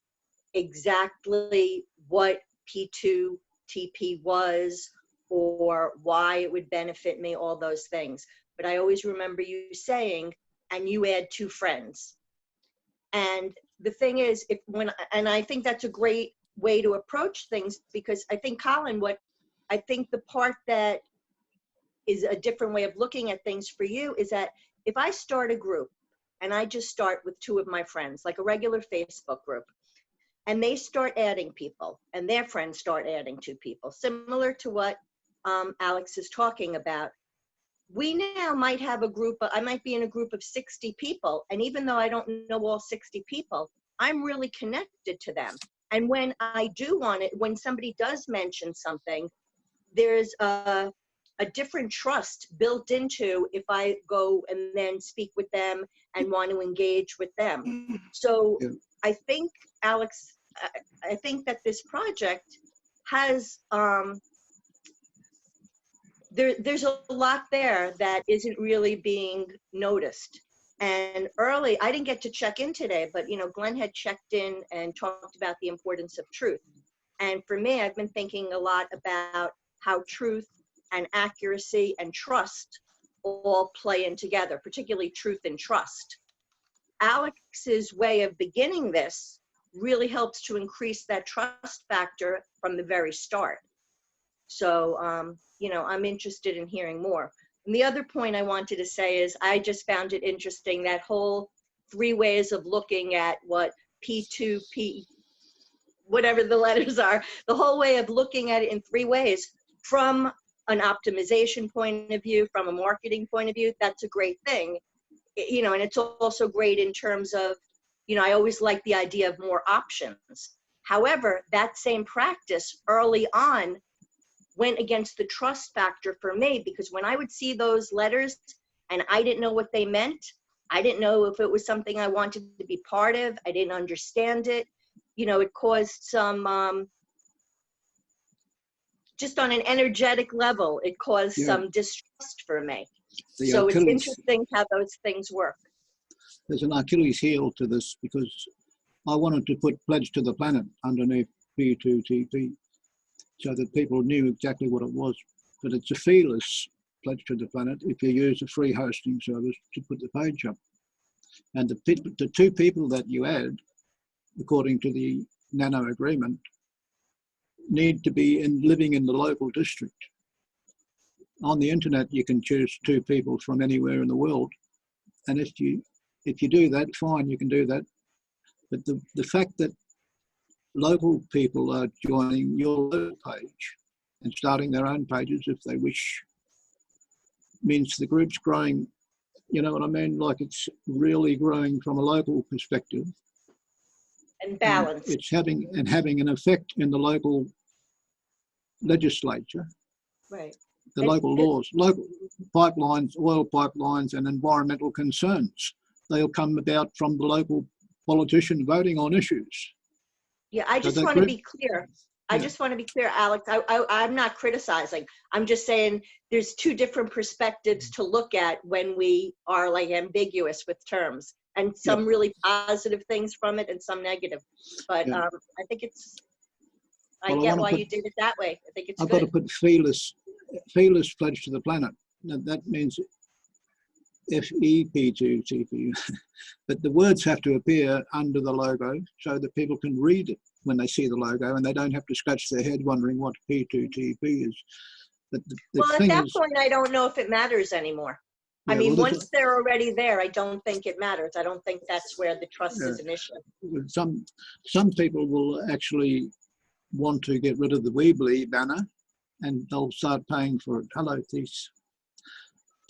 exactly what P2TP was or why it would benefit me, all those things. But I always remember you saying, and you add 2 friends. And the thing is, and I think that's a great way to approach things, because I think, Colin, the part that is a different way of looking at things for you is that if I start a group and I just start with 2 of my friends, like a regular Facebook group, and they start adding people and their friends start adding 2 people, similar to what Alex is talking about, we now might have a group, I might be in a group of 60 people. And even though I don't know all 60 people, I'm really connected to them. And when I do want it, when somebody does mention something, there's a different trust built into if I go and then speak with them and want to engage with them. So I think, Alex, I think that this project has, there's a lot there that isn't really being noticed. And early, I didn't get to check in today, but Glenn had checked in and talked about the importance of truth. And for me, I've been thinking a lot about how truth and accuracy and trust all play in together, particularly truth and trust. Alex's way of beginning this really helps to increase that trust factor from the very start. So, I'm interested in hearing more. And the other point I wanted to say is I just found it interesting, that whole 3 ways of looking at what P2P, whatever the letters are, the whole way of looking at it in 3 ways, from an optimization point of view, from a marketing point of view. That's a great thing. You know, and it's also great in terms of, you know, I always like the idea of more options. However, that same practice early on went against the trust factor for me, because when I would see those letters and I didn't know what they meant, I didn't know if it was something I wanted to be part of, I didn't understand it, you know, it caused some, just on an energetic level, it caused Yeah. some distrust for me. The So it's Achilles, interesting how those things work. there's an Achilles heel to this, because I wanted to put Pledge to the Planet underneath P2TP so that people knew exactly what it was. But it's a feeless Pledge to the Planet if you use a free hosting service to put the page up. And the 2 people that you add, according to the Nano agreement, need to be living in the local district. On the internet, you can choose 2 people from anywhere in the world. And if you do that, fine, you can do that. But the fact that local people are joining your local page and starting their own pages if they wish means the group's growing, you know what I mean? Like, it's really growing from a local perspective. And balance. It's having an effect in the local legislature, Right. the And local laws, local pipelines, oil pipelines and environmental concerns. They'll come about from the local politician voting on issues. Yeah, I So just that want to group- be clear. I Yeah. just want to be clear, Alex. I'm not criticizing. I'm just saying there's 2 different perspectives to look at when we are like ambiguous with terms, and some really positive things from it and some negative. But Yeah. I think I Well, I get wanna why put- you did it that way. I think it's I've got to good. put feeless Pledge to the Planet. That means FEP2TP. But the words have to appear under the logo so that people can read it when they see the logo, and they don't have to scratch their head wondering what P2TP is. But the Well, at thing that is, point, I don't know if it matters anymore. I yeah, mean, well, once they're already there, I don't think it matters. I don't think that's where the trust Yeah. is an issue. some people will actually want to get rid of the Weebly banner, and they'll start paying for it. Hello, Thies.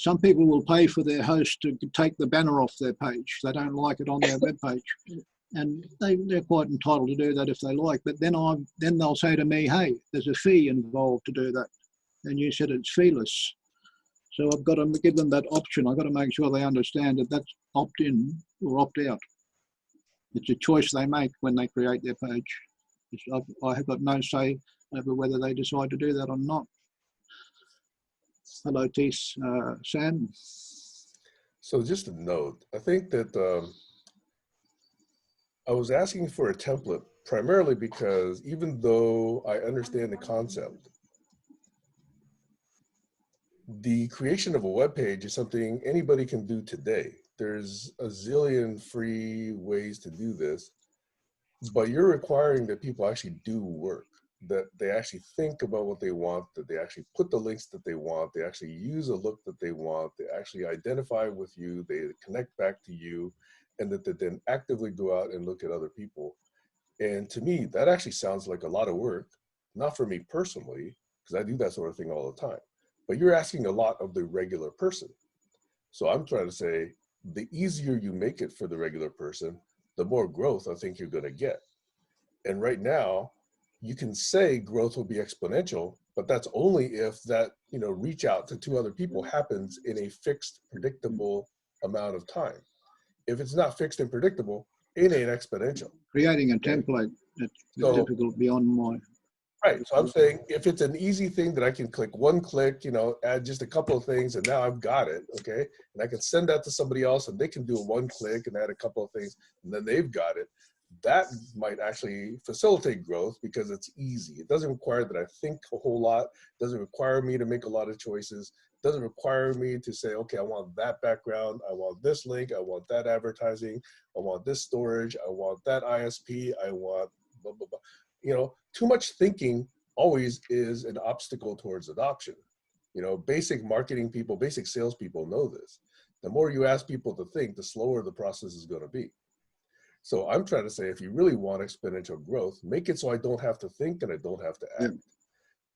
Some people will pay for their host to take the banner off their page. They don't like it on their web page. And they're quite entitled to do that if they like. But then they'll say to me, hey, there's a fee involved to do that. And you said it's feeless. So I've got to give them that option. I've got to make sure they understand that that's opt-in or opt-out. It's a choice they make when they create their page. I have got no say over whether they decide to do that or not. Hello, Tis, Sam. So just a note, I think that I was asking for a template primarily because even though I understand the concept, the creation of a web page is something anybody can do today. There's a zillion free ways to do this, but you're requiring that people actually do work, that they actually think about what they want, that they actually put the links that they want, they actually use a look that they want, they actually identify with you, they connect back to you, and that they then actively go out and look at other people. And to me, that actually sounds like a lot of work, not for me personally, because I do that sort of thing all the time, but you're asking a lot of the regular person. So I'm trying to say, the easier you make it for the regular person, the more growth I think you're going to get. And right now, you can say growth will be exponential, but that's only if that, reach out to 2 other people happens in a fixed, predictable amount of time. If it's not fixed and predictable, it ain't exponential. Creating a template that's difficult beyond my... Right, so I'm saying if it's an easy thing that I can click 1 click, add just a couple of things and now I've got it, okay? And I can send that to somebody else and they can do a 1 click and add a couple of things and then they've got it. That might actually facilitate growth because it's easy. It doesn't require that I think a whole lot. It doesn't require me to make a lot of choices. It doesn't require me to say, okay, I want that background. I want this link. I want that advertising. I want this storage. I want that ISP. I want blah, blah, blah. Too much thinking always is an obstacle towards adoption. You know, basic marketing people, basic salespeople know this. The more you ask people to think, the slower the process is going to be. So I'm trying to say, if you really want exponential growth, make it so I don't have to think and I don't have to act. Yeah.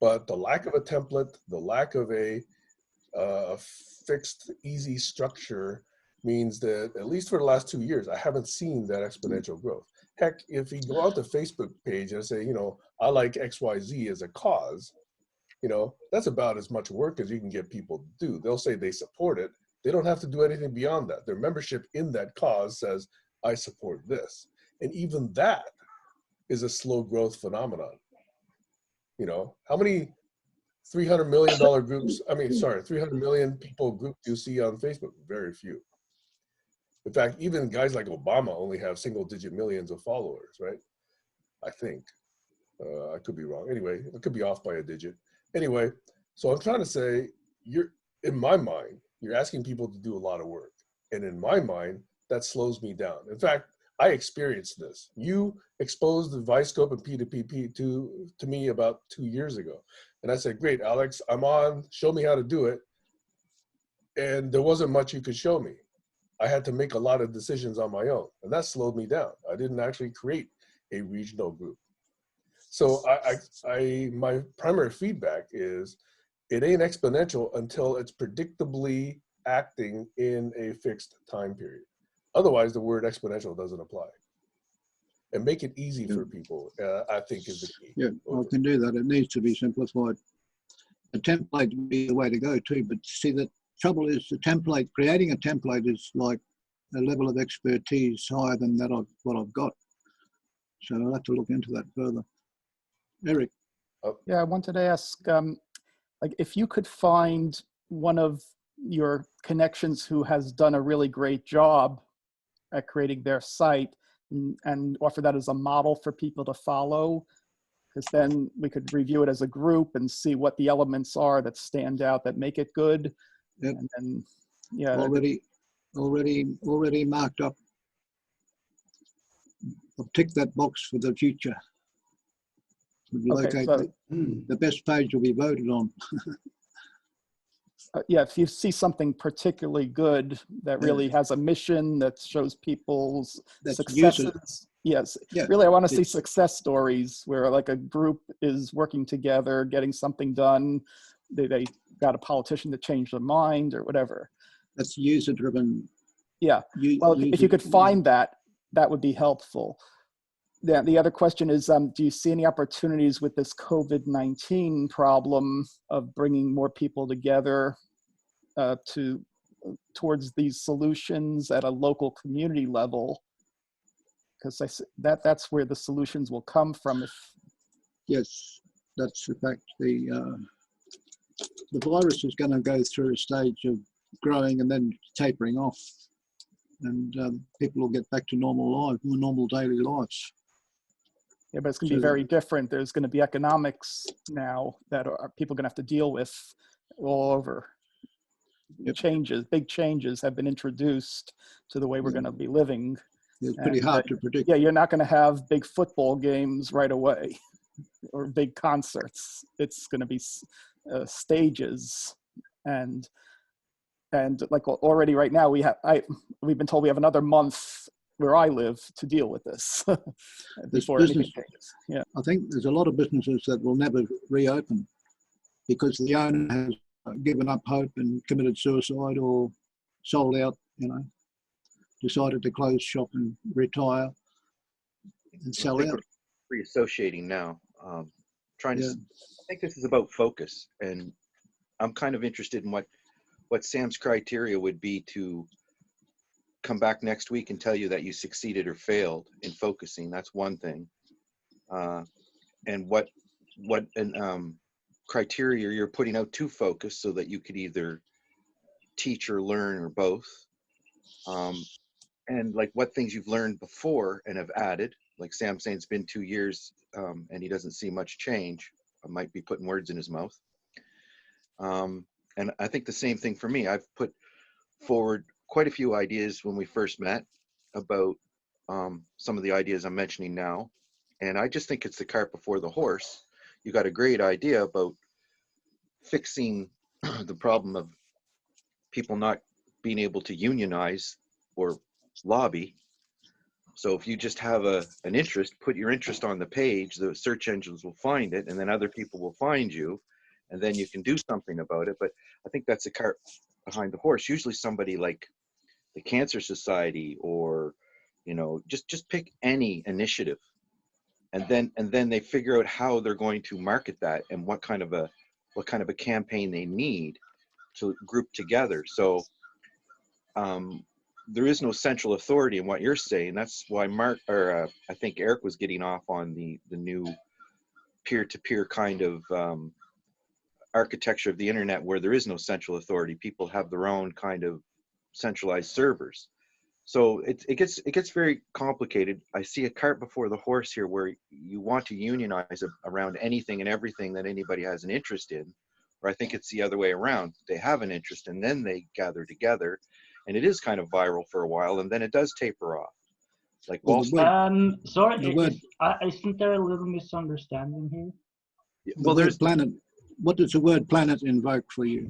But the lack of a template, the lack of a fixed, easy structure means that, at least for the last 2 years, I haven't seen that exponential growth. Heck, if you go out to Facebook page and say, you know, I like XYZ as a cause, you know, that's about as much work as you can get people to do. They'll say they support it. They don't have to do anything beyond that. Their membership in that cause says, I support this. And even that is a slow growth phenomenon. You know, how many $300 million groups, 300 million people group do you see on Facebook? Very few. In fact, even guys like Obama only have single-digit millions of followers, right? I think. I could be wrong. Anyway, it could be off by a digit. Anyway, so I'm trying to say, in my mind, you're asking people to do a lot of work. And in my mind, that slows me down. In fact, I experienced this. You exposed the Viscope and P2P to me about 2 years ago. And I said, great, Alex, I'm on, show me how to do it. And there wasn't much you could show me. I had to make a lot of decisions on my own, and that slowed me down. I didn't actually create a regional group. So my primary feedback is it ain't exponential until it's predictably acting in a fixed time period. Otherwise, the word exponential doesn't apply. And make it easy for people, I think, is the key. Yeah, I can do that. It needs to be simplified. A template would be the way to go too, but see, the trouble is creating a template is like a level of expertise higher than what I've got. So I'll have to look into that further. Eric. Yeah, I wanted to ask, like, if you could find one of your connections who has done a really great job at creating their site and offer that as a model for people to follow, because then we could review it as a group and see what the elements are that stand out, that make it good. Yep. And then, yeah. Already marked up. I'll tick that box for the future. Okay, so, the best page will be voted on. yeah, if you see something particularly good that really has a mission that shows people's successes. Yes, yeah, really, I want to see success stories where like a group is working together, getting something done. They got a politician to change their mind or whatever. That's user-driven. Yeah, well, if you could find that, that would be helpful. The other question is, do you see any opportunities with this COVID-19 problem of bringing more people together towards these solutions at a local community level? Because that's where the solutions will come from. Yes, that's the fact. The virus is going to go through a stage of growing and then tapering off, and people will get back to normal daily lives. Yeah, but it's going to be very different. There's going to be economics now that people are going to have to deal with all over. Yep. Big changes have been introduced to the way we're going to be living. It's pretty hard to predict. Yeah, you're not going to have big football games right away or big concerts. It's going to be stages, and like already right now we've been told we have another month where I live to deal with this before anything changes. Yeah, I think there's a lot of businesses that will never reopen because the owner has given up hope and committed suicide or sold out, decided to close shop and retire and sell out. We're reassociating now. I think this is about focus, and I'm kind of interested in what Sam's criteria would be to come back next week and tell you that you succeeded or failed in focusing. That's one thing. And what criteria you're putting out to focus so that you could either teach or learn or both. And like what things you've learned before and have added, like Sam saying it's been 2 years and he doesn't see much change. I might be putting words in his mouth. And I think the same thing for me. I've put forward quite a few ideas when we first met about some of the ideas I'm mentioning now. And I just think it's the cart before the horse. You got a great idea about fixing the problem of people not being able to unionize or lobby. So if you just have an interest, put your interest on the page, the search engines will find it, and then other people will find you, and then you can do something about it. But I think that's the cart behind the horse. Usually somebody like the Cancer Society, or, you know, just pick any initiative, and then they figure out how they're going to market that and what kind of a campaign they need to group together. So there is no central authority in what you're saying. That's why I think Eric was getting off on the new peer-to-peer kind of architecture of the internet, where there is no central authority. People have their own kind of centralized servers. So it gets very complicated. I see a cart before the horse here, where you want to unionize around anything and everything that anybody has an interest in. Or I think it's the other way around. They have an interest and then they gather together, and it is kind of viral for a while, and then it does taper off. Like Wall Street. Sorry, the word- isn't there a little misunderstanding here? Well, there's planet. What does the word planet invoke for you?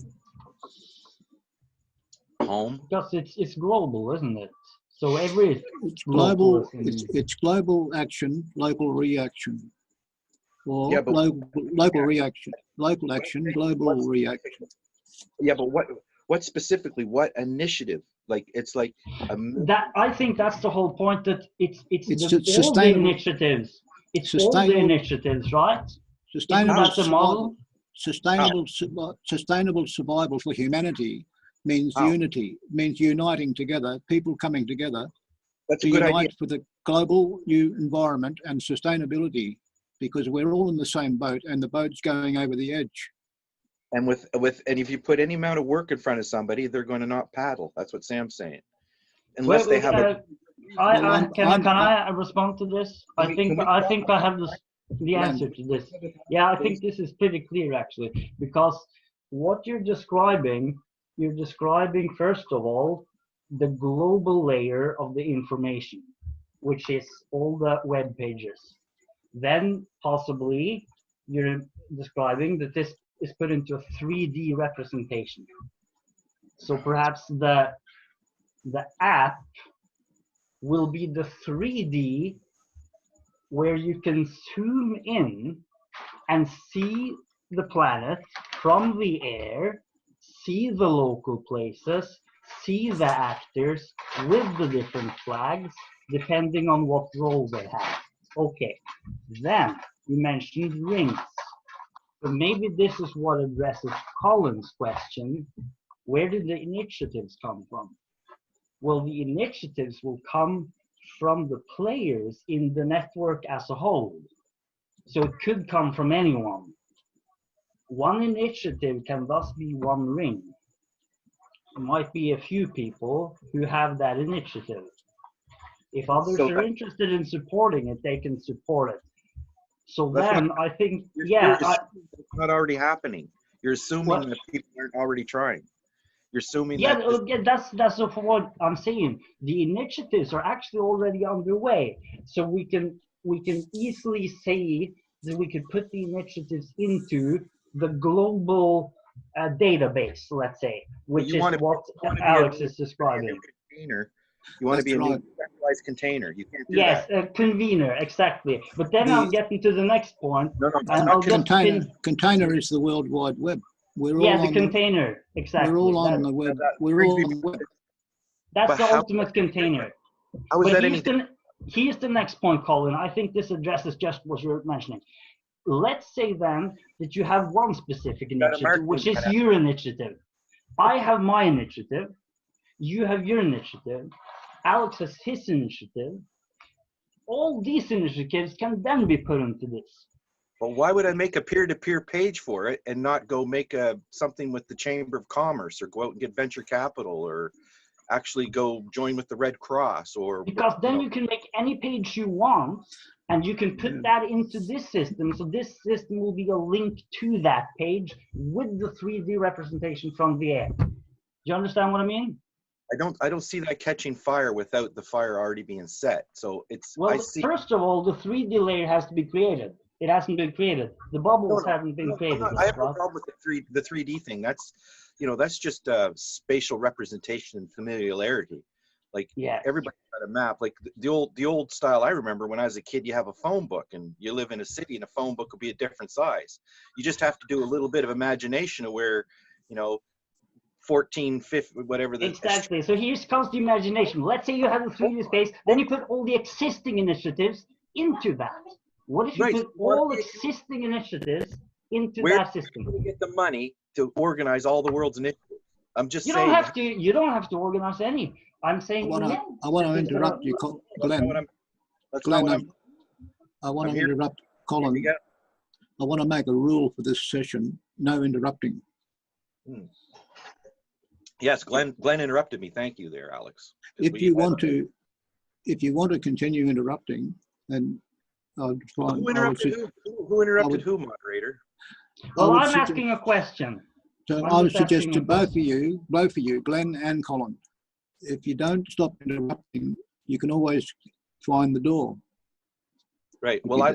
Home. Because it's global, isn't it? So every It's global. globalism- It's global action, local reaction, or Yeah, but- local reaction, local action, global reaction. Yeah, but what specifically? What initiative? Like it's like that I think that's the whole point. That it's all the sustainable. initiatives. It's all the Sustainable. initiatives, right? Sustainable Isn't that the survival. model? Sustainable survival for humanity means How? unity, means uniting together, people coming together that's to a good unite idea. for the global new environment and sustainability, because we're all in the same boat and the boat's going over the edge. And and if you put any amount of work in front of somebody, they're going to not paddle. That's what Sam's saying. Unless they have Can I respond to this? I think I have the answer to this. Yeah, I think this is pretty clear actually, because what you're describing first of all the global layer of the information, which is all the web pages. Then possibly you're describing that this is put into a 3D representation. So perhaps the app will be the 3D where you can zoom in and see the planet from the air, see the local places, see the actors with the different flags, depending on what role they have. Okay, then you mentioned rings. So maybe this is what addresses Colin's question. Where did the initiatives come from? Well, the initiatives will come from the players in the network as a whole. So it could come from anyone. One initiative can thus be one ring. It might be a few people who have that initiative. If others are interested in supporting it, they can support it. So then I think, you're it's not already happening. You're assuming that people aren't already trying. You're assuming that's what I'm saying. The initiatives are actually already underway. So we can easily say that we could put the initiatives into the global database, let's say, which is what Alex is describing. You want to be a new centralized container. You can't do that. Yes, a convener, exactly. But then I'm getting to the next point. Container is the World Wide Web. The container, exactly. We're all on the web. We're all on the web. That's the ultimate container. How is that anything? Here's the next point, Colin. I think this addresses just what you're mentioning. Let's say then that you have one specific initiative, which is your initiative. I have my initiative. You have your initiative. Alex has his initiative. All these initiatives can then be put into this. Well, why would I make a peer-to-peer page for it and not go make something with the Chamber of Commerce, or go out and get venture capital, or actually go join with the Red Cross? Or because then you can make any page you want, and you can put that into this system. So this system will be a link to that page with the 3D representation from the air. Do you understand what I mean? I don't see that catching fire without the fire already being set. So it's first of all, the 3D layer has to be created. It hasn't been created. The bubbles haven't been created. I have no Ross. problem with the 3D thing. That's, you know, that's just spatial representation and familiarity. Like Yeah. everybody's got a map. Like the old style I remember when I was a kid, you have a phone book and you live in a city and a phone book will be a different size. You just have to do a little bit of imagination of where, you know, 14, 15, whatever the Exactly. So here comes the imagination. Let's say you have a 3D space, then you put all the existing initiatives into that. What if you Right. put all existing initiatives into Where that system? do you get the money to organize all the world's initiatives? I'm just You saying. don't have to. You don't have to organize any. I'm saying. I want to interrupt you, Glenn. Glenn, I want to interrupt Colin. I want to make a rule for this session: no interrupting. Yes, Glenn interrupted me. Thank you there, Alex. If you want to continue interrupting, then I'd find. Who interrupted who, moderator? Well, I'm asking a question. So I would suggest to both of you, Glenn and Colin, if you don't stop interrupting, you can always find the door. Right. Well, I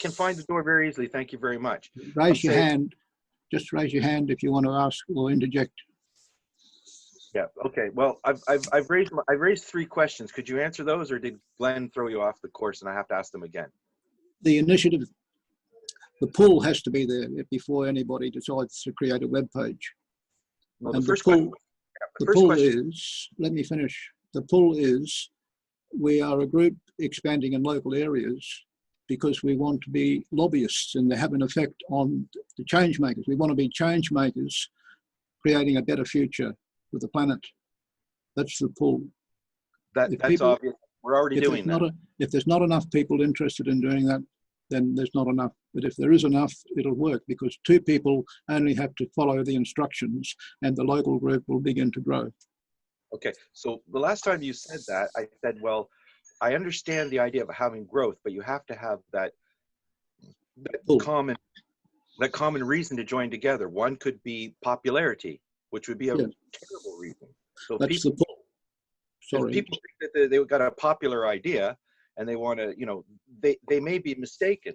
can find the door very easily. Thank you very much. Raise your hand. Just raise your hand if you want to ask or interject. Yeah. Okay. Well, I've raised 3 questions. Could you answer those, or did Glenn throw you off the course and I have to ask them again? The initiative, the pull has to be there before anybody decides to create a web page. Well, And the pull is, let me finish. The pull is, we are a group expanding in local areas because we want to be lobbyists and they have an effect on the change makers. We want to be change makers, creating a better future for the planet. That's the pull. That's obvious. We're already doing that. If there's not enough people interested in doing that, then there's not enough. But if there is enough, it'll work because 2 people only have to follow the instructions and the local group will begin to grow. Okay, so the last time you said that, I said, well, I understand the idea of having growth, but you have to have that common reason to join together. One could be popularity, which would be a terrible reason. So that's the pull. Sorry. People think that they've got a popular idea and they want to, you know, they may be mistaken.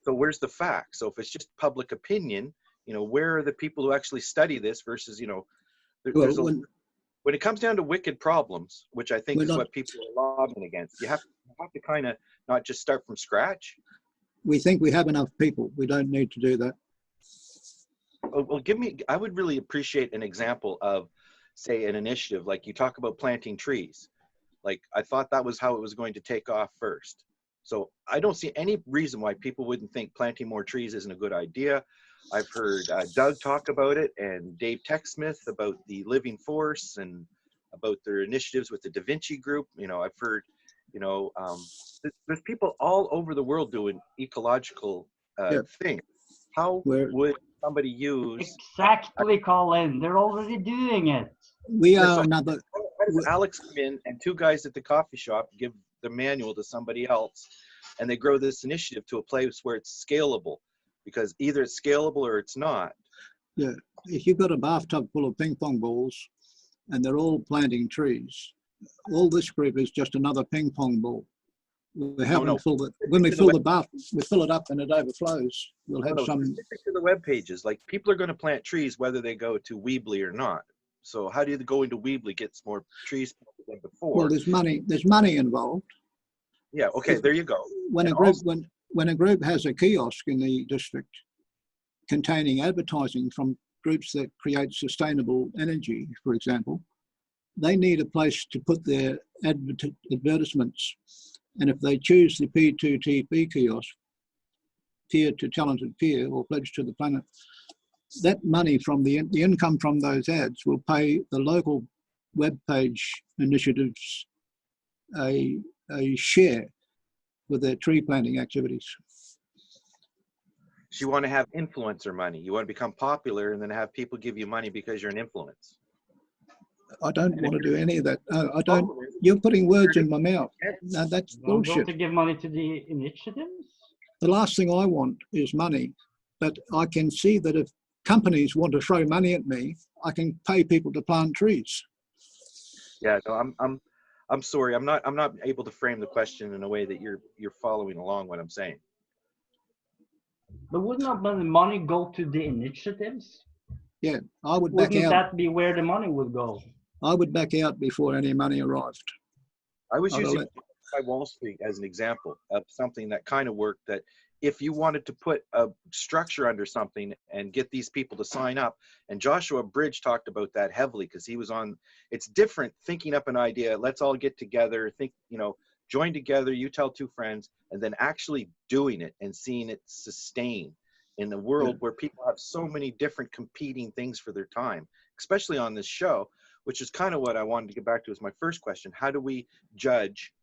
So where's the fact? So if it's just public opinion, you know, where are the people who actually study this versus, you know, when it comes down to wicked problems, which I think is what people are lobbying against, you have to kind of not just start from scratch. We think we have enough people. We don't need to do that. Well, I would really appreciate an example of, say, an initiative, like you talk about planting trees. Like, I thought that was how it was going to take off first. So I don't see any reason why people wouldn't think planting more trees isn't a good idea. I've heard Doug talk about it and Dave Techsmith about the Living Force and about their initiatives with the Da Vinci Group. You know, I've heard, you know, there's people all over the world doing ecological things. How would somebody use... Exactly, Colin. They're already doing it. We are another... How does Alex come in and 2 guys at the coffee shop give the manual to somebody else and they grow this initiative to a place where it's scalable? Because either it's scalable or it's not. Yeah, if you've got a bathtub full of ping pong balls and they're all planting trees, all this group is just another ping pong ball. We haven't filled it. When we fill the bath, we fill it up and it overflows. We'll have some. Specific to the web pages, like people are going to plant trees whether they go to Weebly or not. So how do you go into Weebly, get more trees than before? Well, there's money involved. Yeah. Okay. There you go. When a group has a kiosk in the district containing advertising from groups that create sustainable energy, for example, they need a place to put their advertisements. And if they choose the P2TP kiosk, Peer to Talented Peer or Pledge to the Planet, that money from the income from those ads will pay the local web page initiatives a share with their tree planting activities. So you want to have influencer money. You want to become popular and then have people give you money because you're an influence. I don't want to do any of that. I don't. You're putting words in my mouth. No, that's bullshit. To give money to the initiatives? The last thing I want is money, but I can see that if companies want to throw money at me, I can pay people to plant trees. Yeah, no, I'm sorry. I'm not able to frame the question in a way that you're following along what I'm saying. But wouldn't not the money go to the initiatives? Yeah, I would back Wouldn't out. that be where the money would go? I would back out before any money arrived. I was I'd have using let- Occupy Wall Street as an example of something that kind of worked, that if you wanted to put a structure under something and get these people to sign up, and Joshua Bridge talked about that heavily because he was on, it's different thinking up an idea, let's all get together, think, you know, join together, you tell two friends, and then actually doing it and seeing it sustain in the world where people have so many different competing things for their time, especially on this show, which is kind of what I wanted to get back to as my first question. How do we judge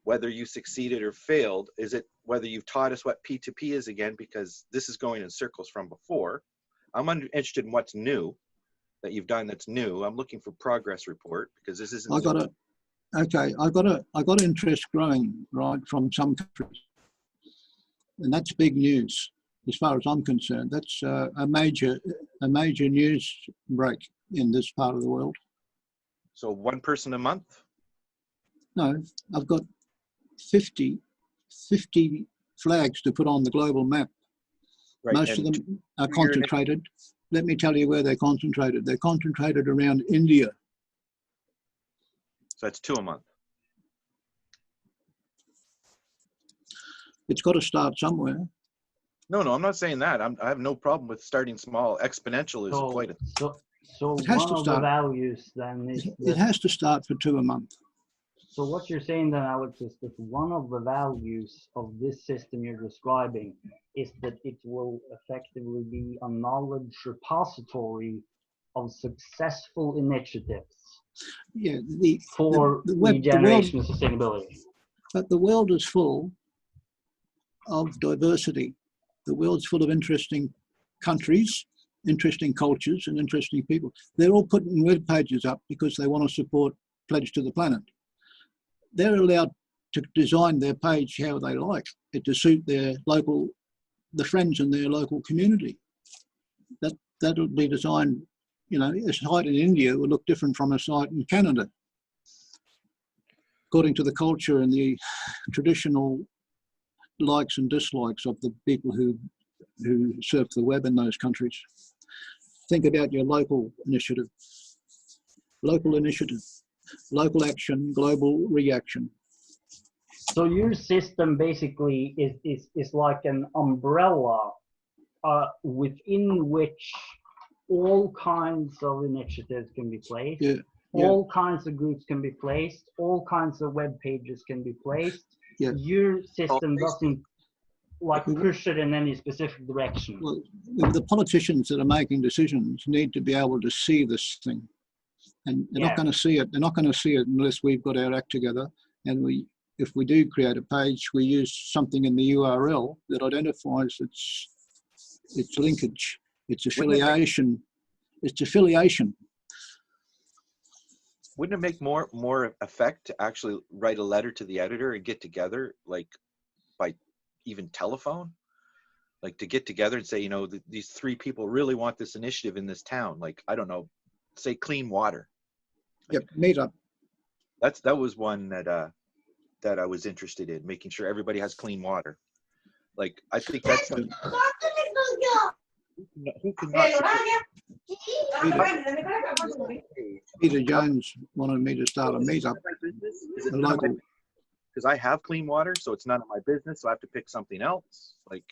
whether you succeeded or failed? Is it whether you've taught us what P2P is again, because this is going in circles from before. I'm interested in what's new that you've done that's new. I'm looking for progress report because this isn't. I got interest growing right from some countries, and that's big news as far as I'm concerned. That's a major news break in this part of the world. So one person a month? No, I've got 50 flags to put on the global map. Right. Most of and them are concentrated. Let me tell you where they're concentrated. They're concentrated around India. So that's 2 a month. It's got to start somewhere. No, I'm not saying that. I have no problem with starting small. Exponential is quite a. So It has one to of the start. values then is It that, has to start for 2 a month. so what you're saying then, Alex, is that one of the values of this system you're describing is that it will effectively be a knowledge repository of successful initiatives Yeah, for regeneration and sustainability. but the world is full of diversity. The world's full of interesting countries, interesting cultures, and interesting people. They're all putting web pages up because they want to support Pledge to the Planet. They're allowed to design their page how they like it to suit their local, the friends in their local community. That'll be designed, you know, a site in India will look different from a site in Canada, according to the culture and the traditional likes and dislikes of the people who surf the web in those countries. Think about your local initiative, local action, global reaction. So your system basically is like an umbrella within which all kinds of initiatives can be placed, all kinds of groups can be placed, all kinds of web pages can be placed. Yeah. Your system doesn't like push it in any specific direction. Well, the politicians that are making decisions need to be able to see this thing, and they're not going to see it. They're not going to see it unless we've got our act together. And if we do create a page, we use something in the URL that identifies its linkage, its affiliation. It's affiliation. Wouldn't it make more effect to actually write a letter to the editor and get together, like by even telephone, like to get together and say, you know, these 3 people really want this initiative in this town, like, I don't know, say clean water. Yep, meet up. That was one that I was interested in, making sure everybody has clean water. Like, I think that's who cannot Peter Jones wanted me to start a meetup. Because I have clean water, so it's none of my business, so I have to pick something else. Like,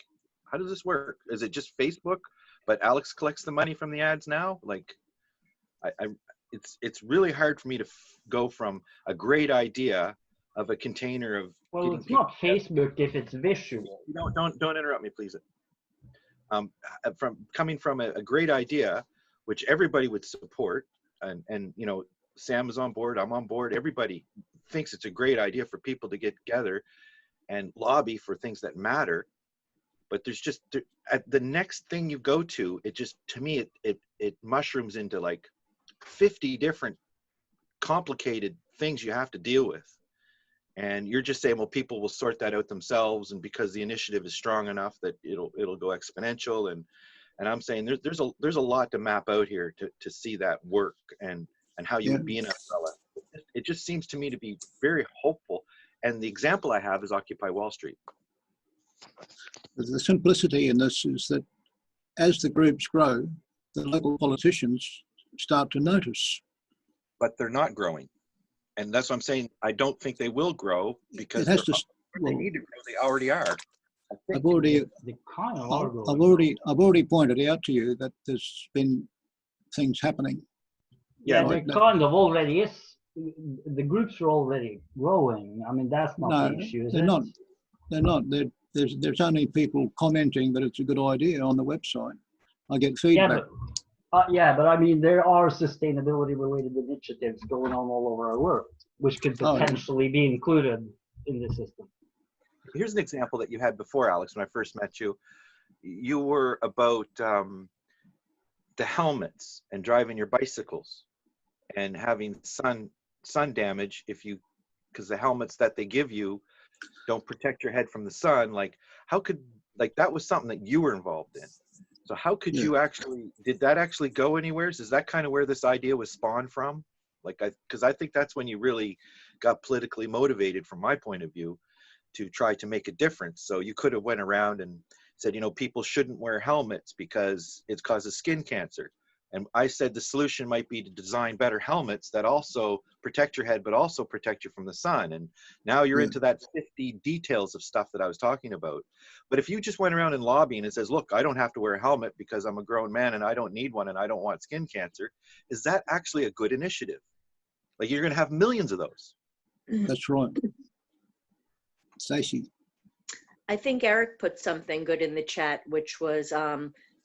how does this work? Is it just Facebook, but Alex collects the money from the ads now? Like, it's really hard for me to go from a great idea of a container of. Well, it's not Facebook if it's visual. Don't interrupt me, please. Coming from a great idea, which everybody would support, and you know, Sam is on board, I'm on board, everybody thinks it's a great idea for people to get together and lobby for things that matter. But there's just, at the next thing you go to, it just, to me, it mushrooms into like 50 different complicated things you have to deal with. And you're just saying, well, people will sort that out themselves, and because the initiative is strong enough that it'll go exponential. And I'm saying there's a lot to map out here to see that work and how you would be an umbrella. It just seems to me to be very hopeful. And the example I have is Occupy Wall Street. The simplicity in this is that as the groups grow, the local politicians start to notice. But they're not growing. And that's what I'm saying. I don't think they will grow because It has to. they Well, need to grow. They already are. I think I've already, They kind of are growing. I've already pointed out to you that there's been things happening. Yeah, like there that. kind of already is. The groups are already growing. I mean, that's not No, the issue, is they're it? not. They're not. There's only people commenting that it's a good idea on the website. I get feedback. Yeah, but I mean, there are sustainability-related initiatives going on all over our world, which could Oh, yeah. potentially be included in the system. Here's an example that you had before, Alex, when I first met you. You were about the helmets and driving your bicycles and having sun damage because the helmets that they give you don't protect your head from the sun. Like, how could, like, that was something that you were involved in. So how could Yeah. you actually, did that actually go anywhere? Is that kind of where this idea was spawned from? Like, because I think that's when you really got politically motivated, from my point of view, to try to make a difference. So you could have went around and said, you know, people shouldn't wear helmets because it causes skin cancer. And I said the solution might be to design better helmets that also protect your head, but also protect you from the sun. And now you're Yeah. into that 50 details of stuff that I was talking about. But if you just went around and lobbying and says, look, I don't have to wear a helmet because I'm a grown man and I don't need one and I don't want skin cancer, is that actually a good initiative? Like, you're going to have millions of those. That's right. Stacey. I think Eric put something good in the chat, which was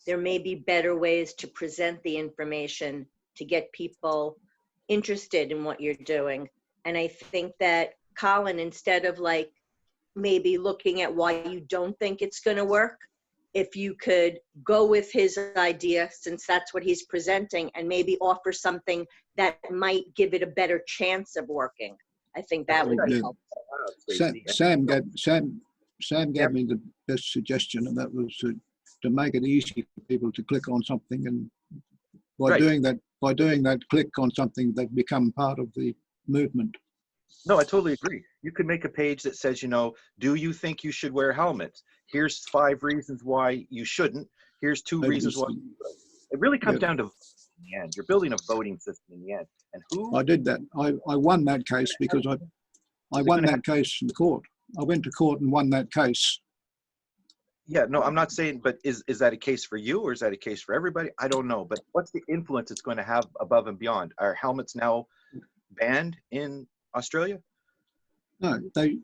there may be better ways to present the information to get people interested in what you're doing. And I think that Colin, instead of like maybe looking at why you don't think it's going to work, if you could go with his idea, since that's what he's presenting, and maybe offer something that might give it a better chance of working. I think that would be Yeah. helpful. Sam gave me the best suggestion, and that was to make it easy for people to click on something, and by doing that, click on something that become part of the movement. No, I totally agree. You could make a page that says, you know, do you think you should wear helmets? Here's 5 reasons why you shouldn't. Here's 2 reasons why. It really comes down to voting in the end. You're building a voting system in the end. And who? I did that. I won that case because I won that case in court. I went to court and won that case. Yeah, no, I'm not saying, but is that a case for you or is that a case for everybody? I don't know. But what's the influence it's going to have above and beyond? Are helmets now banned in Australia? No, they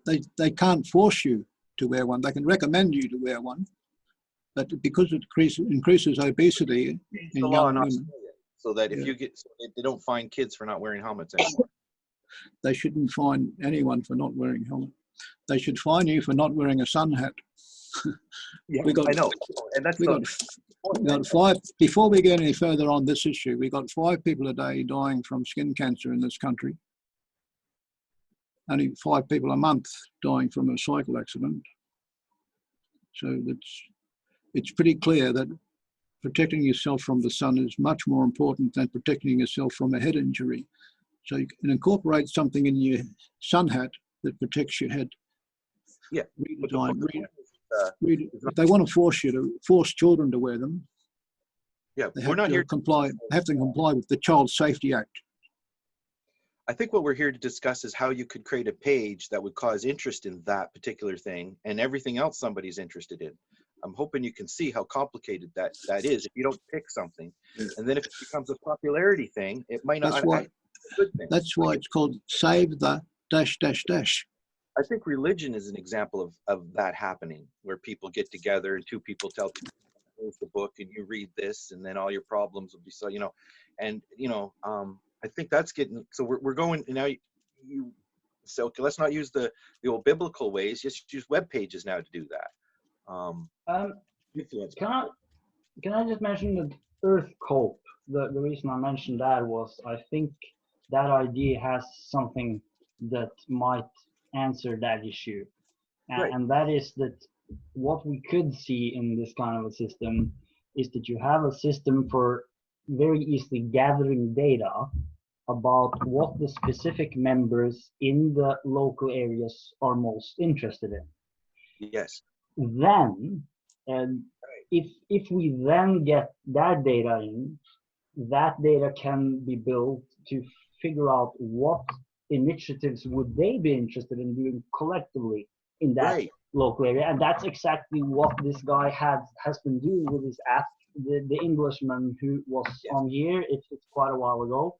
can't force you to wear one. They can recommend you to wear one, but because it increases obesity in young women, Australia, so that if you get, so they don't fine kids for not wearing helmets anymore. They shouldn't fine anyone for not wearing a helmet. They should fine you for not wearing a sun hat. Yeah, I know, and that's we got 5. Before we get any further on this issue, we got 5 people a day dying from skin cancer in this country. Only 5 people a month dying from a cycle accident. So it's pretty clear that protecting yourself from the sun is much more important than protecting yourself from a head injury. So you can incorporate something in your sun hat that protects your head. Yeah. If they want to force children to wear them, they have to comply with the Child Safety Act. I think what we're here to discuss is how you could create a page that would cause interest in that particular thing and everything else somebody's interested in. I'm hoping you can see how complicated that is if you don't pick something. Yeah. And then if it becomes a popularity thing, it might not. That's why it's called Save the ... I think religion is an example of that happening, where people get together and 2 people tell 2 people, here's the book and you read this and then all your problems will be so, you know, and, you know, I think that's getting, so we're going now, so okay, let's not use the old biblical ways, just use web pages now to do that. Can I just mention the Earth Cope? The reason I mentioned that was I think that idea has something that might answer that issue. Right. And that is that what we could see in this kind of a system is that you have a system for very easily gathering data about what the specific members in the local areas are most interested in. Yes. then, and if we then get that data in, that data can be built to figure out what initiatives would they be interested in doing collectively in that Right. local area. And that's exactly what this guy has been doing with his app, the Englishman who was on here, it's quite a while ago.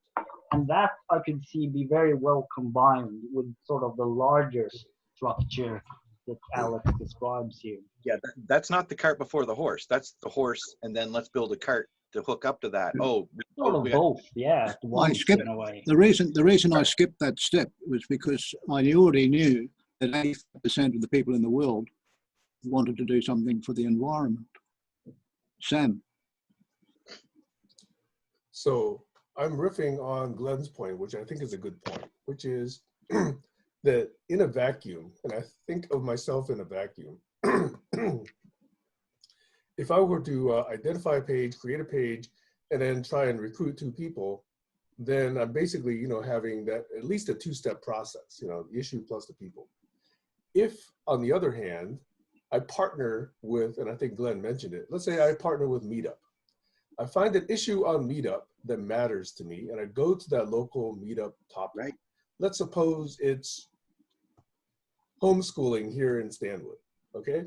And that I could see be very well combined with sort of the larger structure that Alex describes here. Yeah, that's not the cart before the horse. That's the horse, and then let's build a cart to hook up to that. Oh, Sort of both, yeah, at once skipped in a way. the reason I skipped that step was because I already knew that 80% of the people in the world wanted to do something for the environment. Sam. So I'm riffing on Glenn's point, which I think is a good point, which is that in a vacuum, and I think of myself in a vacuum, if I were to identify a page, create a page, and then try and recruit 2 people, then I'm basically, you know, having that at least a 2-step process, you know, the issue plus the people. If, on the other hand, I partner with, and I think Glenn mentioned it, let's say I partner with Meetup. I find an issue on Meetup that matters to me, and I go to that local Meetup topic. Right. Let's suppose it's homeschooling here in Stanwood, okay?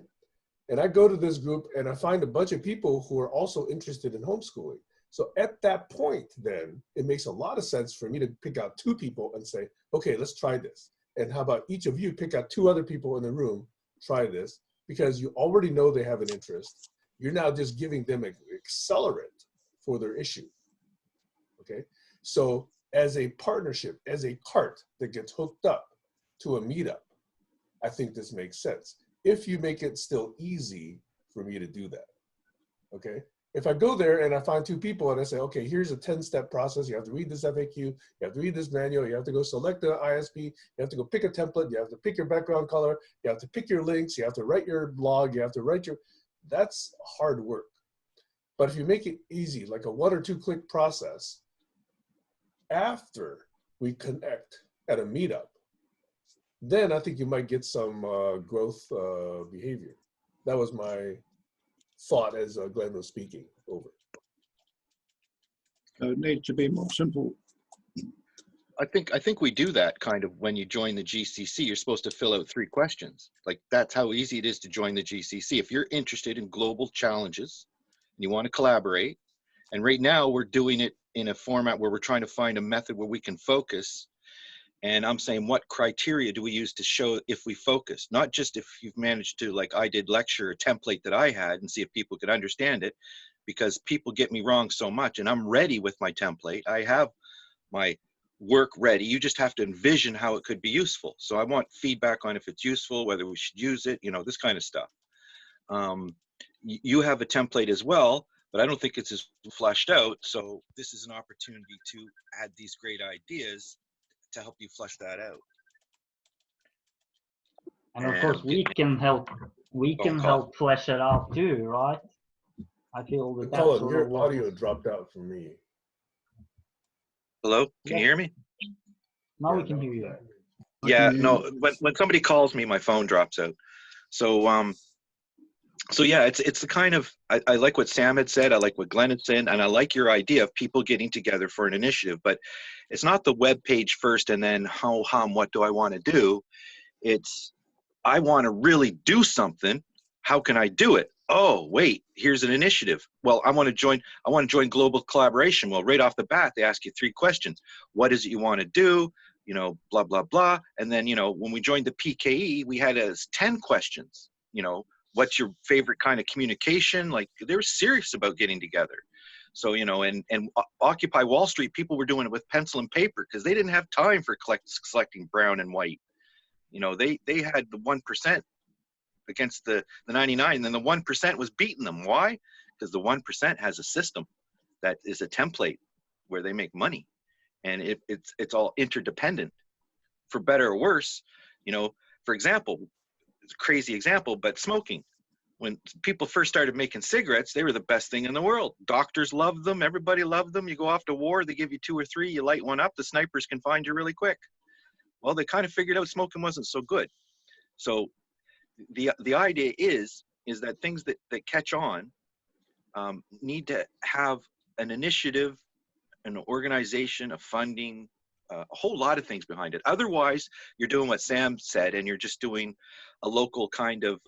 And I go to this group and I find a bunch of people who are also interested in homeschooling. So at that point, then it makes a lot of sense for me to pick out 2 people and say, okay, let's try this. And how about each of you pick out 2 other people in the room, try this, because you already know they have an interest. You're now just giving them an accelerant for their issue, okay? So as a partnership, as a cart that gets hooked up to a Meetup, I think this makes sense. If you make it still easy for me to do that, okay? If I go there and I find 2 people and I say, okay, here's a 10-step process. You have to read this FAQ, you have to read this manual, you have to go select the ISP, you have to go pick a template, you have to pick your background color, you have to pick your links, you have to write your blog, you have to write your, that's hard work. But if you make it easy, like a 1 or 2 click process, after we connect at a Meetup, then I think you might get some growth behavior. That was my thought as Glenn was speaking. Over. So it needs to be more simple. I think we do that kind of when you join the GCC. You're supposed to fill out 3 questions. Like, that's how easy it is to join the GCC. If you're interested in global challenges and you want to collaborate, and right now we're doing it in a format where we're trying to find a method where we can focus. And I'm saying, what criteria do we use to show if we focus? Not just if you've managed to, like I did, lecture a template that I had and see if people could understand it, because people get me wrong so much, and I'm ready with my template. I have my work ready. You just have to envision how it could be useful. So I want feedback on if it's useful, whether we should use it, you know, this kind of stuff. You have a template as well, but I don't think it's as fleshed out. So this is an opportunity to add these great ideas to help you flesh that out. And of course, we can help flesh it out too, right? I feel that that's Colin, sort your of what audio dropped out for me. Hello, can you hear me? now Yeah, we can no. hear you. Yeah, no, when somebody calls me, my phone drops out. So so yeah, it's the kind of, I like what Sam had said, I like what Glenn had said, and I like your idea of people getting together for an initiative, but it's not the web page first and then what do I want to do? It's, I want to really do something. How can I do it? Oh, wait, here's an initiative. Well, I want to join global collaboration. Well, right off the bat, they ask you 3 questions. What is it you want to do? You know, blah, blah, blah. And then, you know, when we joined the PKE, we had 10 questions. You know, what's your favorite kind of communication? Like, they were serious about getting together. So, you know, and Occupy Wall Street, people were doing it with pencil and paper because they didn't have time for selecting brown and white. You know, they had the 1% against the 99, and then the 1% was beating them. Why? Because the 1% has a system that is a template where they make money, and it's all interdependent, for better or worse. You know, for example, it's a crazy example, but smoking. When people first started making cigarettes, they were the best thing in the world. Doctors loved them. Everybody loved them. You go off to war, they give you 2 or 3, you light one up, the snipers can find you really quick. Well, they kind of figured out smoking wasn't so good. So the idea is that things that catch on need to have an initiative, an organization, a funding, a whole lot of things behind it. Otherwise, you're doing what Sam said, and you're just doing a local kind of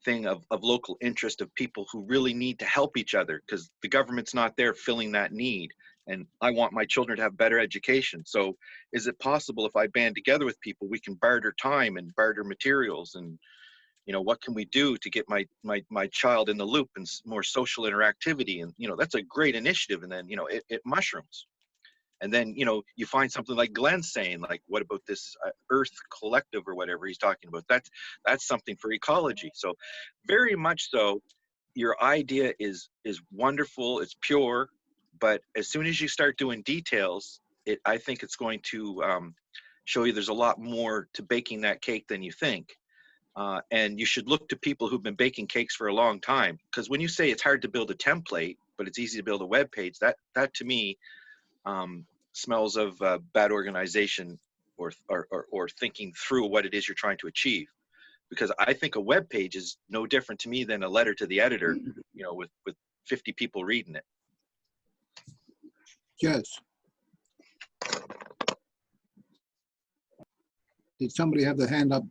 thing of local interest of people who really need to help each other because the government's not there filling that need. And I want my children to have better education. So is it possible if I band together with people, we can barter time and barter materials and, you know, what can we do to get my child in the loop and more social interactivity? And, you know, that's a great initiative. And then, you know, it mushrooms. And then, you know, you find something like Glenn's saying, like, what about this Earth Collective or whatever he's talking about? That's something for ecology. So very much so, your idea is wonderful, it's pure, but as soon as you start doing details, I think it's going to show you there's a lot more to baking that cake than you think. And you should look to people who've been baking cakes for a long time. Because when you say it's hard to build a template, but it's easy to build a web page, that to me smells of bad organization or thinking through what it is you're trying to achieve. Because I think a web page is no different to me than a letter to the editor, you know, with 50 people reading it. Yes. Did somebody have their hand up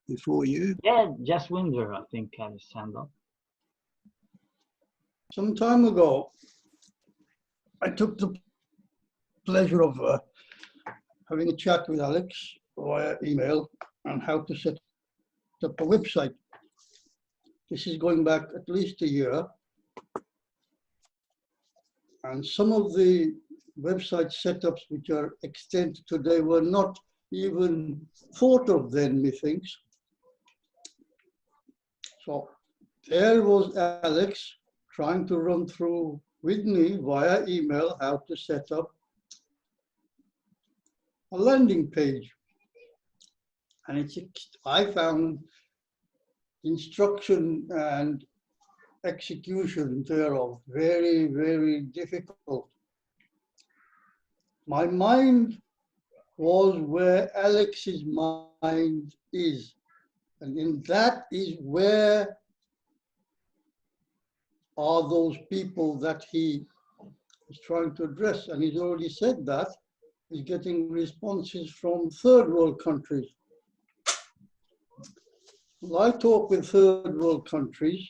before you? Yeah, Jess Windsor, I think, had his hand up. Some time ago, I took the pleasure of having a chat with Alex via email on how to set up a website. This is going back at least a year. And some of the website setups which are extant today were not even thought of then, methinks. So there was Alex trying to run through with me via email how to set up a landing page. And I found instruction and execution thereof very, very difficult. My mind was where Alex's mind is. And in that is where are those people that he is trying to address. And he's already said that he's getting responses from third world countries. Well, I talk with third world countries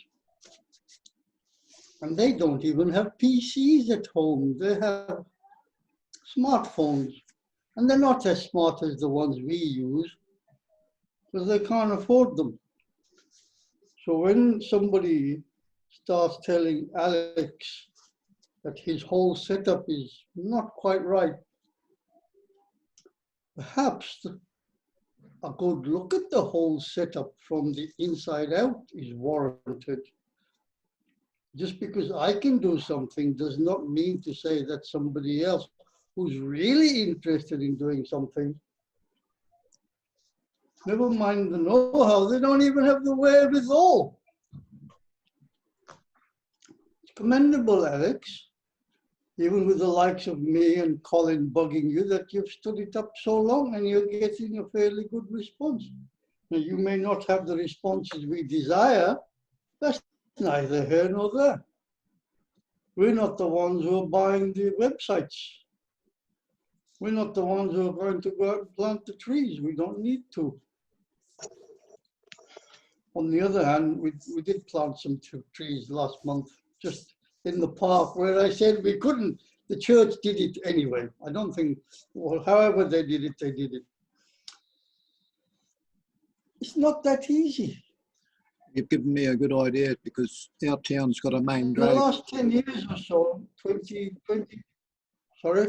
and they don't even have PCs at home. They have smartphones and they're not as smart as the ones we use because they can't afford them. So when somebody starts telling Alex that his whole setup is not quite right, perhaps a good look at the whole setup from the inside out is warranted. Just because I can do something does not mean to say that somebody else who's really interested in doing something, never mind the know-how, they don't even have the wherewithal. It's commendable, Alex, even with the likes of me and Colin bugging you, that you've stood it up so long and you're getting a fairly good response. Now, you may not have the responses we desire. That's neither here nor there. We're not the ones who are buying the websites. We're not the ones who are going to go out and plant the trees. We don't need to. On the other hand, we did plant some trees last month, just in the park where I said we couldn't. The church did it anyway. I don't think, well, however they did it, they did it. It's not that easy. You've given me a good idea because our town's got a main In the drag. last 10 years or so, 20, sorry?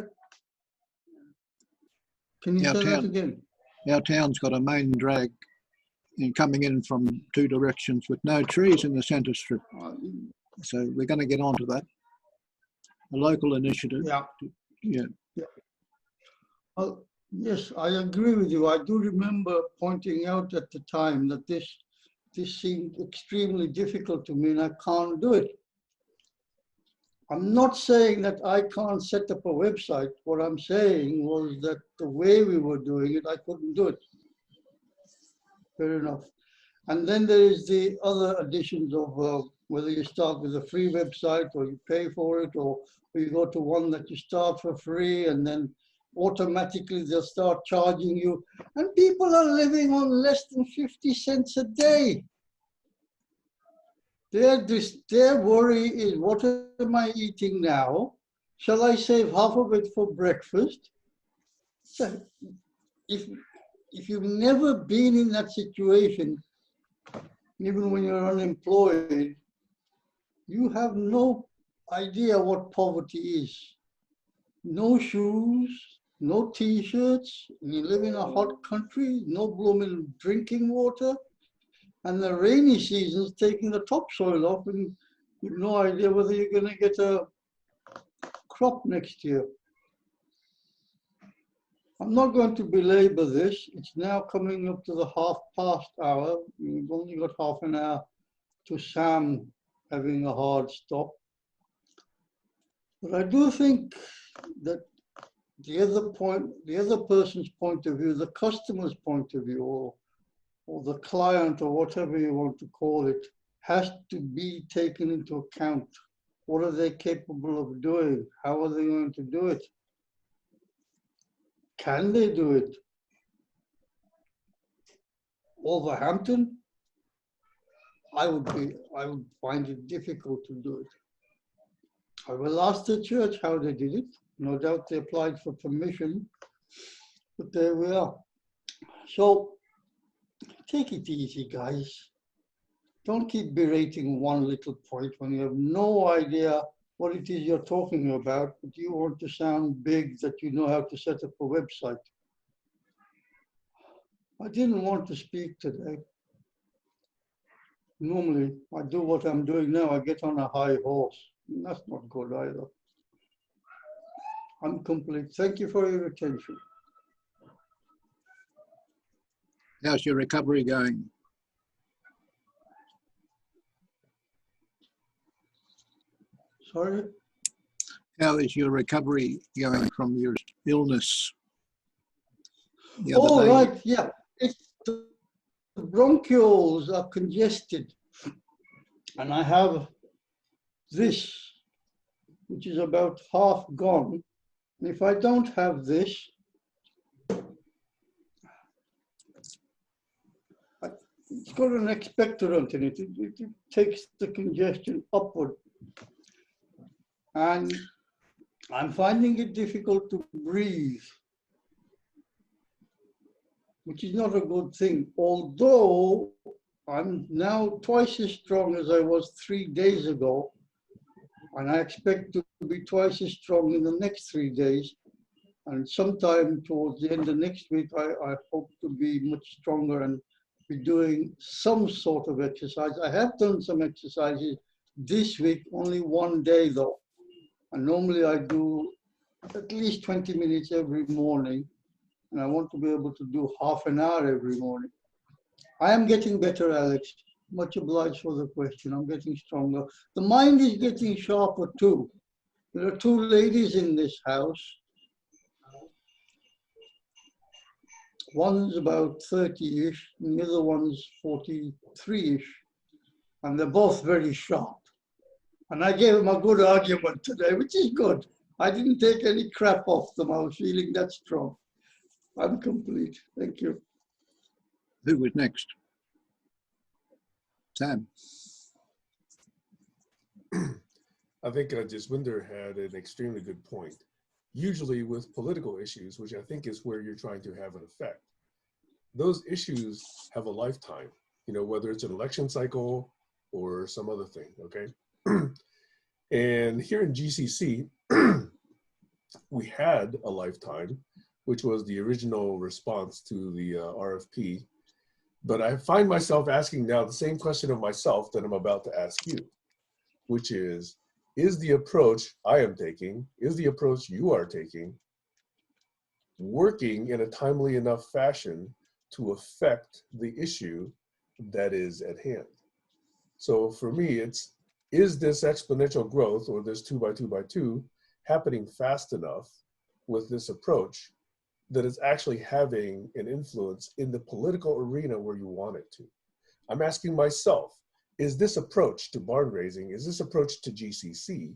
Can you say that again? Our town's got a main drag coming in from two directions with no trees in the centre strip. So we're going to get onto that. A local initiative. Yeah. Yeah. Yeah. Well, yes, I agree with you. I do remember pointing out at the time that this seemed extremely difficult to me and I can't do it. I'm not saying that I can't set up a website. What I'm saying was that the way we were doing it, I couldn't do it. Fair enough. And then there is the other additions of whether you start with a free website or you pay for it, or you go to one that you start for free and then automatically they'll start charging you. And people are living on less than 50 cents a day. Their worry is, what am I eating now? Shall I save half of it for breakfast? So if you've never been in that situation, even when you're unemployed, you have no idea what poverty is. No shoes, no t-shirts, you live in a hot country, no blooming drinking water, and the rainy season's taking the topsoil off and you've no idea whether you're going to get a crop next year. I'm not going to belabor this. It's now coming up to the 1/2 hour. We've only got half an hour to Sam having a hard stop. But I do think that the other person's point of view, the customer's point of view, or the client, or whatever you want to call it, has to be taken into account. What are they capable of doing? How are they going to do it? Can they do it? Wolverhampton, I would find it difficult to do it. I will ask the church how they did it. No doubt they applied for permission, but there we are. So take it easy, guys. Don't keep berating one little point when you have no idea what it is you're talking about, but you want to sound big that you know how to set up a website. I didn't want to speak today. Normally, I do what I'm doing now. I get on a high horse. And that's not good either. I'm complete. Thank you for your attention. How's your recovery going? Sorry? How is your recovery going from your illness the other Oh, day? right, yeah. The bronchioles are congested. And I have this, which is about half gone. And if I don't have this, it's got an expectorant in it. It takes the congestion upward. And I'm finding it difficult to breathe, which is not a good thing. Although I'm now twice as strong as I was 3 days ago, and I expect to be twice as strong in the next 3 days. And sometime towards the end of next week, I hope to be much stronger and be doing some sort of exercise. I have done some exercises this week, only 1 day though. And normally I do at least 20 minutes every morning. And I want to be able to do half an hour every morning. I am getting better, Alex. Much obliged for the question. I'm getting stronger. The mind is getting sharper too. There are 2 ladies in this house. One's about 30-ish, and the other one's 43-ish. And they're both very sharp. And I gave them a good argument today, which is good. I didn't take any crap off them. I was feeling that strong. I'm complete. Thank you. Who was next? Sam. I think Jaswinder had an extremely good point. Usually with political issues, which I think is where you're trying to have an effect, those issues have a lifetime, you know, whether it's an election cycle or some other thing, okay? And here in GCC, we had a lifetime, which was the original response to the RFP. But I find myself asking now the same question of myself that I'm about to ask you, which is the approach I am taking, is the approach you are taking, working in a timely enough fashion to affect the issue that is at hand? So for me, is this exponential growth, or this 2 by 2 by 2, happening fast enough with this approach that it's actually having an influence in the political arena where you want it to? I'm asking myself, is this approach to barn raising, is this approach to GCC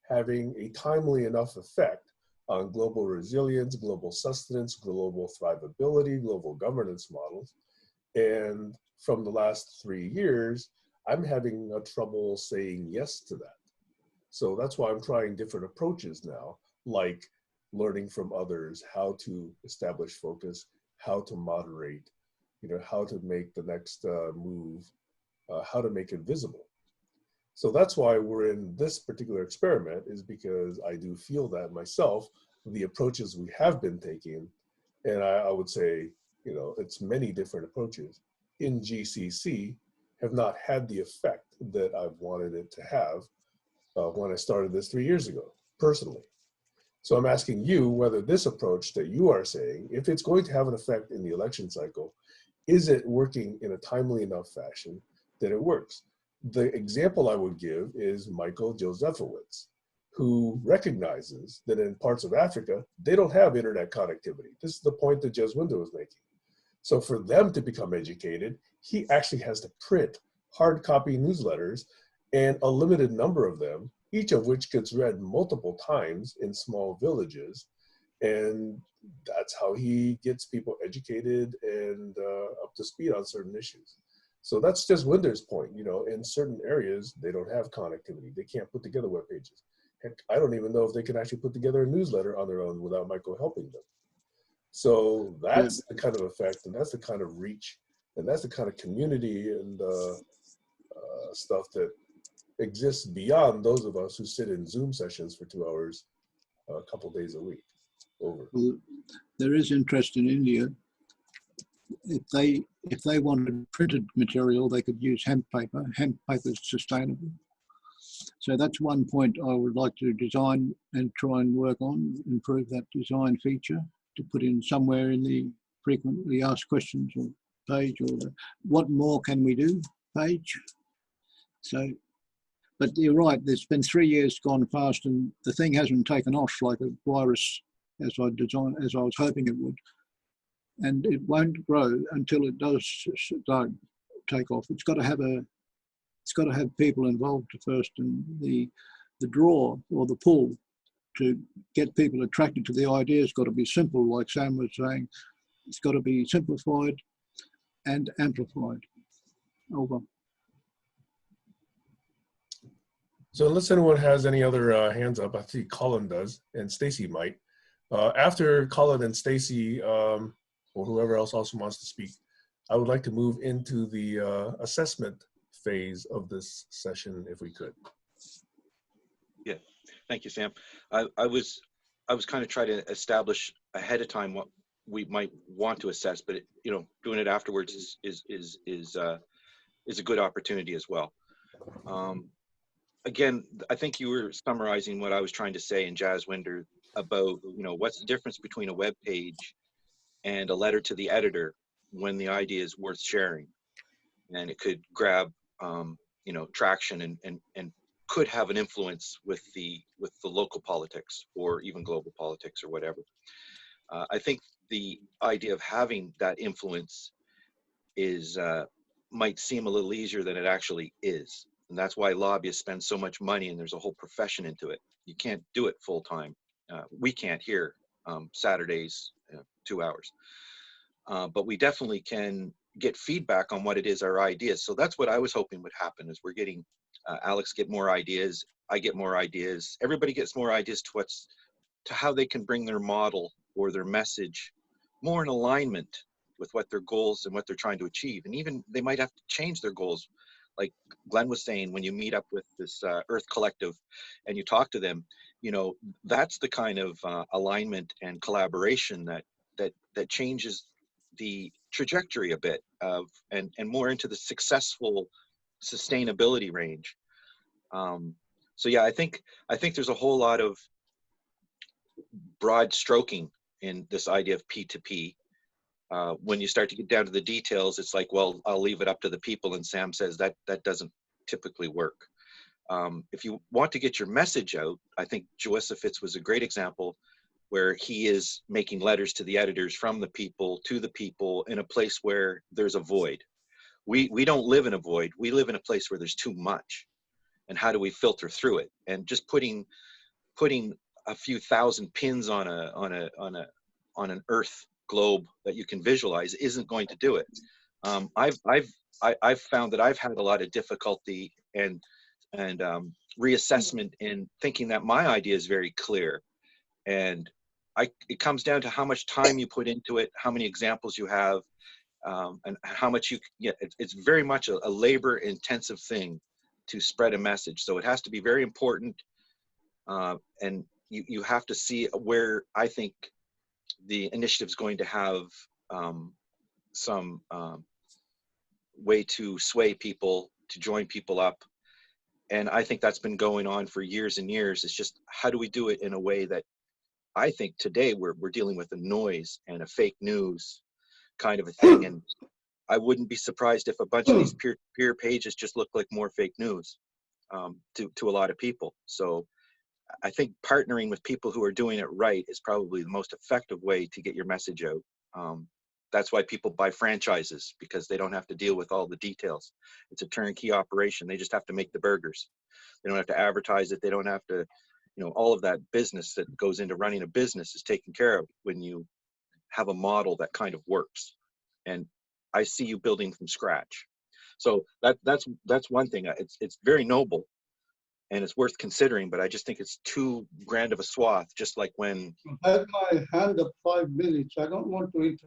having a timely enough effect on global resilience, global sustenance, global thrivability, global governance models? And from the last 3 years, I'm having a trouble saying yes to that. So that's why I'm trying different approaches now, like learning from others, how to establish focus, how to moderate, how to make the next move, how to make it visible. So that's why we're in this particular experiment, is because I do feel that myself, the approaches we have been taking, and I would say, it's many different approaches in GCC, have not had the effect that I've wanted it to have when I started this 3 years ago, personally. So I'm asking you whether this approach that you are saying, if it's going to have an effect in the election cycle, is it working in a timely enough fashion that it works? The example I would give is Michael Josefowicz, who recognizes that in parts of Africa, they don't have internet connectivity. This is the point that Jez Window was making. So for them to become educated, he actually has to print hard copy newsletters, and a limited number of them, each of which gets read multiple times in small villages. And that's how he gets people educated and up to speed on certain issues. So that's just Winder's point. In certain areas, they don't have connectivity. They can't put together web pages. Heck, I don't even know if they can actually put together a newsletter on their own without Michael helping them. So that's the kind of effect, and that's the kind of reach, and that's the kind of community and stuff that exists beyond those of us who sit in Zoom sessions for 2 hours a couple days a week. Over. Well, there is interest in India. If they wanted printed material, they could use hemp paper. Hemp paper is sustainable. So that's one point I would like to design and try and work on, improve that design feature to put in somewhere in the frequently asked questions or page, or what more can we do page. So, but you're right, there's been 3 years gone fast and the thing hasn't taken off like a virus as I was hoping it would. And it won't grow until it does start take off. It's got to have people involved first, and the draw or the pull to get people attracted to the idea has got to be simple, like Sam was saying. It's got to be simplified and amplified. Over. So unless anyone has any other hands up, I see Colin does, and Stacy might. After Colin and Stacy, or whoever else also wants to speak, I would like to move into the assessment phase of this session, if we could. Yeah, thank you, Sam. I was kind of trying to establish ahead of time what we might want to assess, but doing it afterwards is a good opportunity as well. Again, I think you were summarizing what I was trying to say in Jazz Winder about what's the difference between a web page and a letter to the editor when the idea is worth sharing, and it could grab traction and could have an influence with the local politics or even global politics or whatever. I think the idea of having that influence is might seem a little easier than it actually is, and that's why lobbyists spend so much money and there's a whole profession into it. You can't do it full time. We can't here Saturdays 2 hours, but we definitely can get feedback on what it is our ideas. So that's what I was hoping would happen, is we're getting Alex get more ideas, I get more ideas, everybody gets more ideas to how they can bring their model or their message more in alignment with what their goals and what they're trying to achieve. And even they might have to change their goals. Like Glenn was saying, when you meet up with this Earth Collective and you talk to them, that's the kind of alignment and collaboration that changes the trajectory a bit of and more into the successful sustainability range. So yeah, I think there's a whole lot of broad stroking in this idea of P2P. When you start to get down to the details, it's like, well, I'll leave it up to the people, and Sam says that doesn't typically work. If you want to get your message out, I think Josefowicz was a great example, where he is making letters to the editors from the people to the people in a place where there's a void, we don't live in a void. We live in a place where there's too much. And how do we filter through it? And just putting a few thousand pins on an Earth globe that you can visualize isn't going to do it. I've found that I've had a lot of difficulty and reassessment in thinking that my idea is very clear, and it comes down to how much time you put into it, how many examples you have, and how much it's very much a labor intensive thing to spread a message. So it has to be very important, and you have to see where I think the initiative is going to have some way to sway people, to join people up. And I think that's been going on for years and years. It's just, how do we do it in a way that I think today we're dealing with a noise and a fake news kind of a thing. And I wouldn't be surprised if a bunch of these peer-to-peer pages just look like more fake news to a lot of people. So I think partnering with people who are doing it right is probably the most effective way to get your message out. That's why people buy franchises, because they don't have to deal with all the details. It's a turnkey operation. They just have to make the burgers. They don't have to advertise it. They don't have to, all of that business that goes into running a business is taken care of when you have a model that kind of works. And I see you building from scratch. So that's one thing. It's very noble and it's worth considering, but I just think it's too grand of a swath. Just like when I had my hand up 5 minutes. I don't want to interrupt.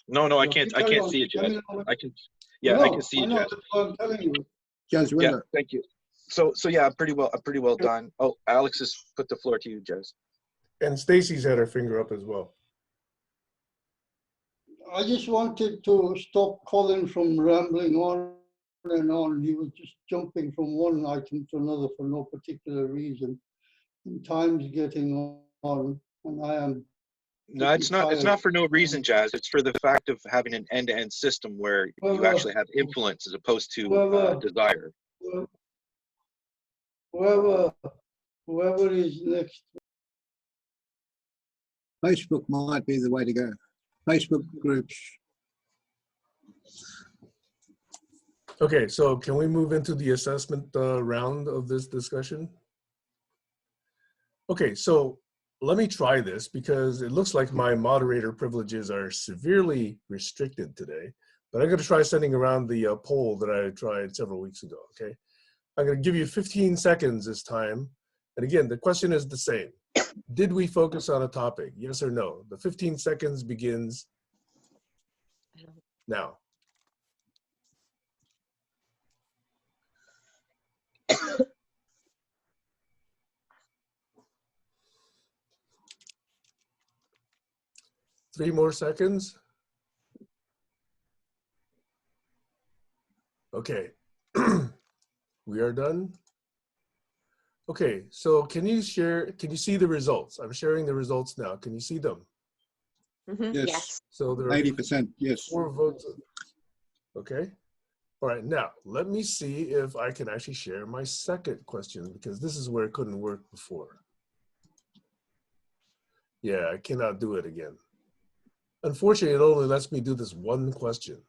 No, I can't see it, Jazz. I can see I it, know, Jazz. that's what I'm telling you. Jazz Yeah, Window. thank you. So yeah, pretty well done. Oh, Alex has put the floor to you, Jazz. And Stacy's had her finger up as well. I just wanted to stop Colin from rambling on and on. He was just jumping from one item to another for no particular reason. And time's getting on, and I am. No, it's not for no reason, Jazz. It's for the fact of having an end-to-end system where you actually have influence as opposed to desire. Whoever is next. Facebook might be the way to go. Facebook groups. Okay, so can we move into the assessment round of this discussion? Okay, so let me try this because it looks like my moderator privileges are severely restricted today, but I'm going to try sending around the poll that I tried several weeks ago, okay? I'm going to give you 15 seconds this time. And again, the question is the same. Did we focus on a topic? Yes or no? The 15 seconds begins now. Three more seconds. Okay, we are done. Okay, so can you see the results? I'm sharing the results now. Can you see them? Yes. So there are 80%, yes. 4 votes. Okay. All right, now let me see if I can actually share my second question because this is where it couldn't work before. Yeah, I cannot do it again. Unfortunately, it only lets me do this one question,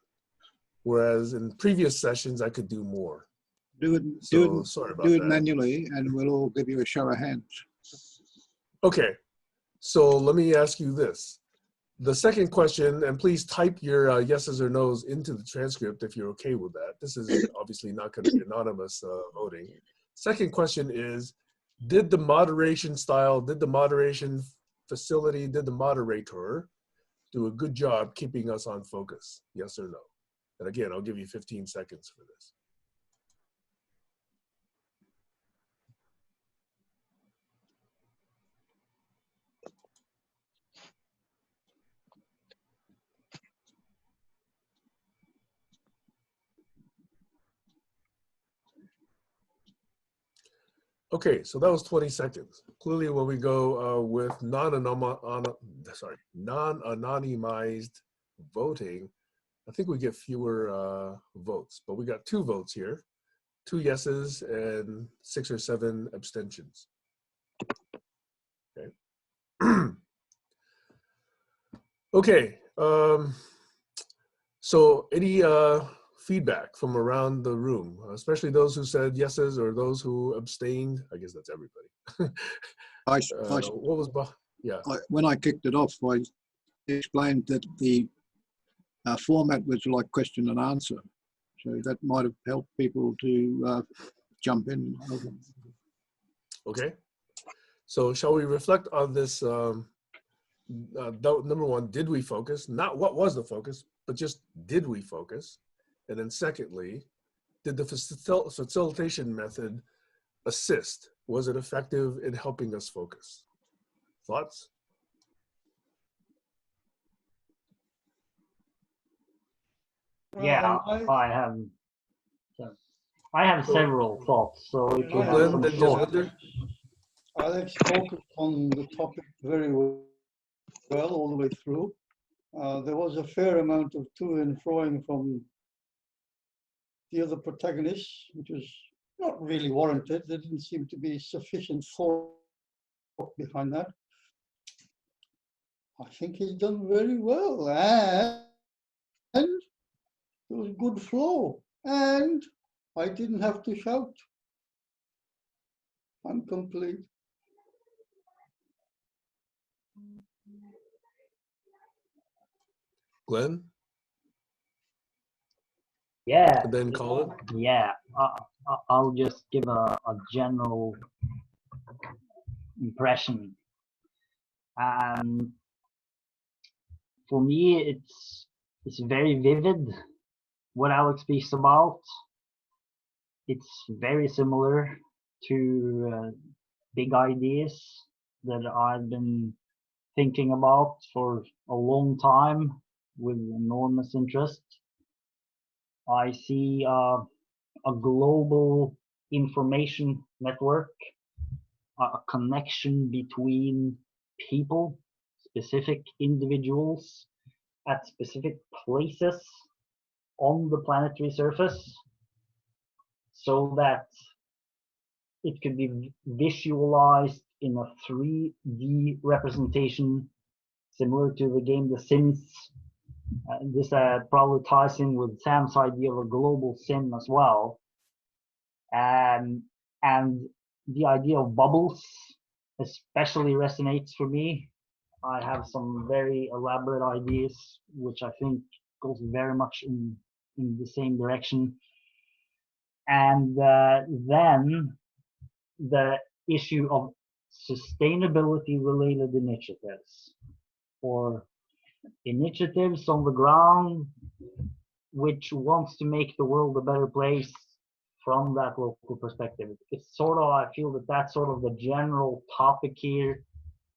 whereas in previous sessions, I could do more. Do it manually and we'll all give you a show of hands. Okay, so let me ask you this. The second question, and please type your yeses or nos into the transcript if you're okay with that. This is obviously not going to be anonymous voting. Second question is, did the moderation style, did the moderation facility, did the moderator do a good job keeping us on focus? Yes or no? And again, I'll give you 15 seconds for this. Okay, so that was 20 seconds. Clearly, when we go with non-anonymized voting, I think we get fewer votes, but we got 2 votes here, 2 yeses and 6 or 7 abstentions. Okay. Okay. So any feedback from around the room, especially those who said yeses or those who abstained. I guess that's everybody. What was, yeah. When I kicked it off, I explained that the format was like question and answer. So that might have helped people to jump in. Okay. So shall we reflect on this? Number one, did we focus? Not what was the focus, but just did we focus? And then secondly, did the facilitation method assist? Was it effective in helping us focus? Thoughts? Yeah, I have several thoughts. So if you have some thoughts. Alex focused on the topic very well all the way through. There was a fair amount of to and froing from the other protagonists, which was not really warranted. There didn't seem to be sufficient thought behind that. I think he's done very well, and there was good flow, and I didn't have to shout. I'm complete. Glenn? Yeah. And then Colin? Yeah. I'll just give a general impression. For me, it's very vivid what Alex speaks about. It's very similar to big ideas that I've been thinking about for a long time with enormous interest. I see a global information network, a connection between people, specific individuals at specific places on the planetary surface, so that it could be visualized in a 3D representation similar to the game The Sims. This probably ties in with Sam's idea of a global sim as well. And the idea of bubbles especially resonates for me. I have some very elaborate ideas, which I think goes very much in the same direction. And then the issue of sustainability related initiatives, or initiatives on the ground which wants to make the world a better place from that local perspective. It's sort of, I feel that that's sort of the general topic here.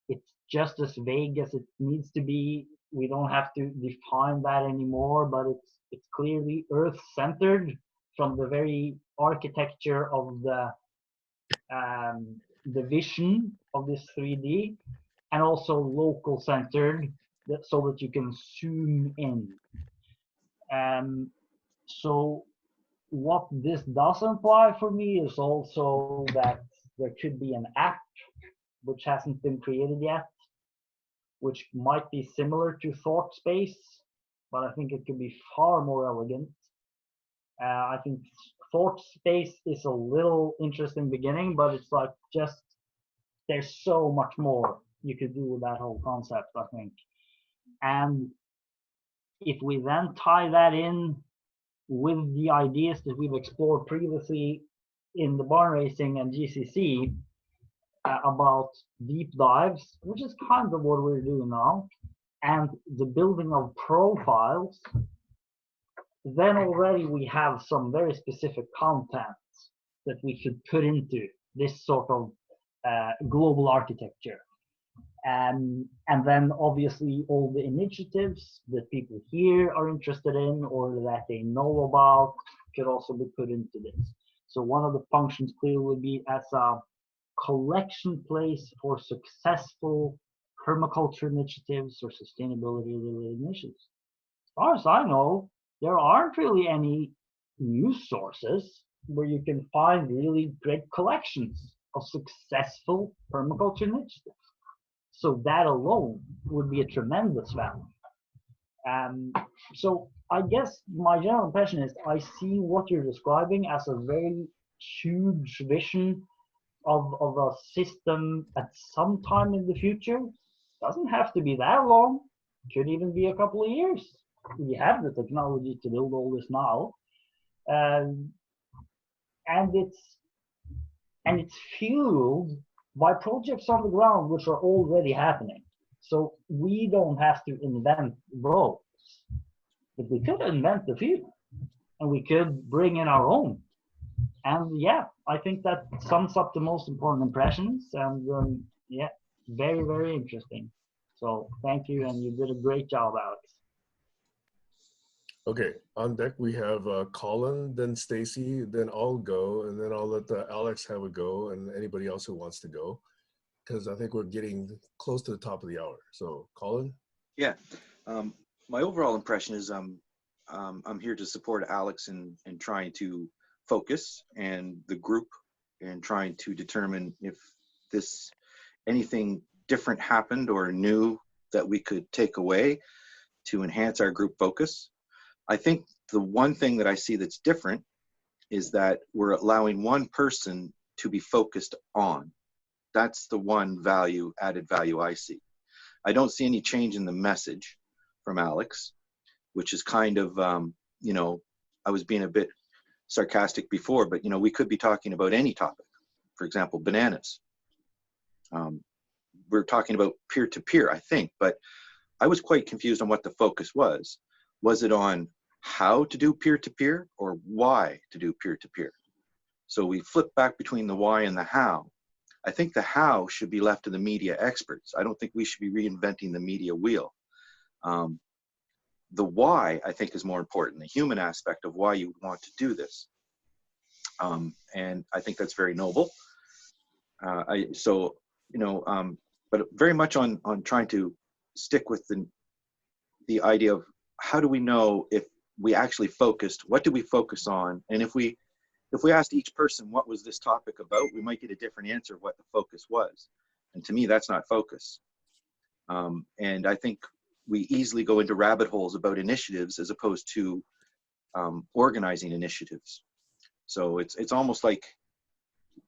It's just as vague as it needs to be. We don't have to define that anymore, but it's clearly earth-centered from the very architecture of the vision of this 3D, and also local centered, so that you can zoom in. So what this does imply for me is also that there could be an app which hasn't been created yet, which might be similar to Thought Space, but I think it could be far more elegant. I think Thought Space is a little interesting beginning, but it's like just, there's so much more you could do with that whole concept, I think. And if we then tie that in with the ideas that we've explored previously in the barn racing and GCC about deep dives, which is kind of what we're doing now, and the building of profiles, then already we have some very specific content that we should put into this sort of global architecture. And then obviously all the initiatives that people here are interested in or that they know about could also be put into this. So one of the functions clearly would be as a collection place for successful permaculture initiatives or sustainability related initiatives. As far as I know, there aren't really any news sources where you can find really great collections of successful permaculture initiatives. So that alone would be a tremendous value. So I guess my general impression is I see what you're describing as a very huge vision of a system at some time in the future. Doesn't have to be that long. Could even be a couple of years. We have the technology to build all this now, um, and it's fueled by projects on the ground which are already happening. So we don't have to invent roads, but we could invent a few, and we could bring in our own. And yeah, I think that sums up the most important impressions. And yeah, very, very interesting. So thank you, and you did a great job, Alex. Okay, on deck we have Colin, then Stacy, then I'll go, and then I'll let Alex have a go, and anybody else who wants to go, because I think we're getting close to the top of the hour. So, Colin? Yeah, my overall impression is I'm here to support Alex in trying to focus, and the group in trying to determine if anything different happened or new that we could take away to enhance our group focus. I think the one thing that I see that's different is that we're allowing one person to be focused on. That's the one added value I see. I don't see any change in the message from Alex, which is kind of, you know, I was being a bit sarcastic before, but, you know, we could be talking about any topic. For example, bananas. We're talking about peer-to-peer, I think, but I was quite confused on what the focus was. Was it on how to do peer-to-peer or why to do peer-to-peer? So we flip back between the why and the how. I think the how should be left to the media experts. I don't think we should be reinventing the media wheel. The why, I think, is more important, the human aspect of why you want to do this. And I think that's very noble. But very much on trying to stick with the idea of how do we know if we actually focused, what do we focus on? And if we asked each person what was this topic about, we might get a different answer of what the focus was. And to me, that's not focus. And I think we easily go into rabbit holes about initiatives as opposed to organizing initiatives. So it's almost like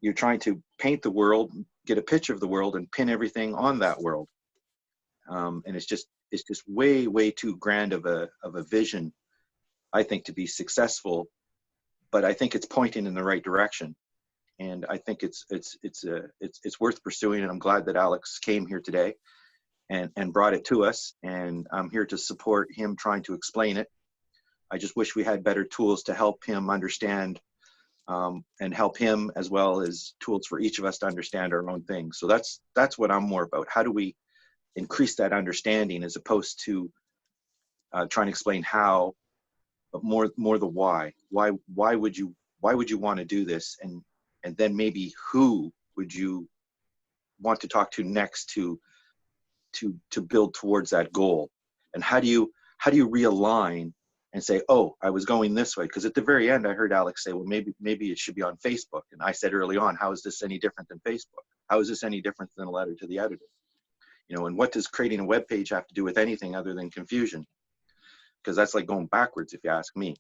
you're trying to paint the world, get a picture of the world, and pin everything on that world. And it's just way, way too grand of a vision, I think, to be successful. But I think it's pointing in the right direction, and I think it's worth pursuing. And I'm glad that Alex came here today and brought it to us. And I'm here to support him trying to explain it. I just wish we had better tools to help him understand, and help him, as well as tools for each of us to understand our own things. So that's what I'm more about. How do we increase that understanding as opposed to trying to explain how, but more the why. Why would you want to do this, and then maybe who would you want to talk to next to build towards that goal? And how do you realign and say, oh, I was going this way? Because at the very end, I heard Alex say, well, maybe it should be on Facebook. And I said early on, how is this any different than Facebook? How is this any different than a letter to the editor? You know, and what does creating a web page have to do with anything other than confusion? Because that's like going backwards, if you ask me.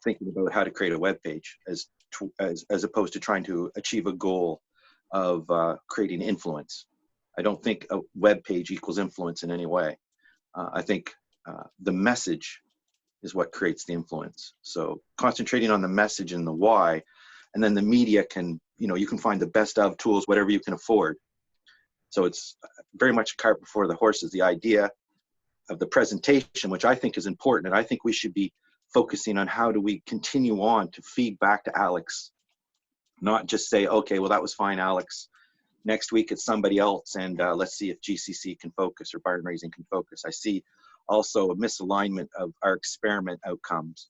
Thinking about how to create a web page as opposed to trying to achieve a goal of creating influence. I don't think a web page equals influence in any way. I think the message is what creates the influence. So concentrating on the message and the why, and then the media can, you can find the best of tools, whatever you can afford. So it's very much a cart before the horses. The idea of the presentation, which I think is important, and I think we should be focusing on how do we continue on to feed back to Alex, not just say, okay, well, that was fine, Alex. Next week it's somebody else, and let's see if GCC can focus or Barn Raising can focus. I see also a misalignment of our experiment outcomes.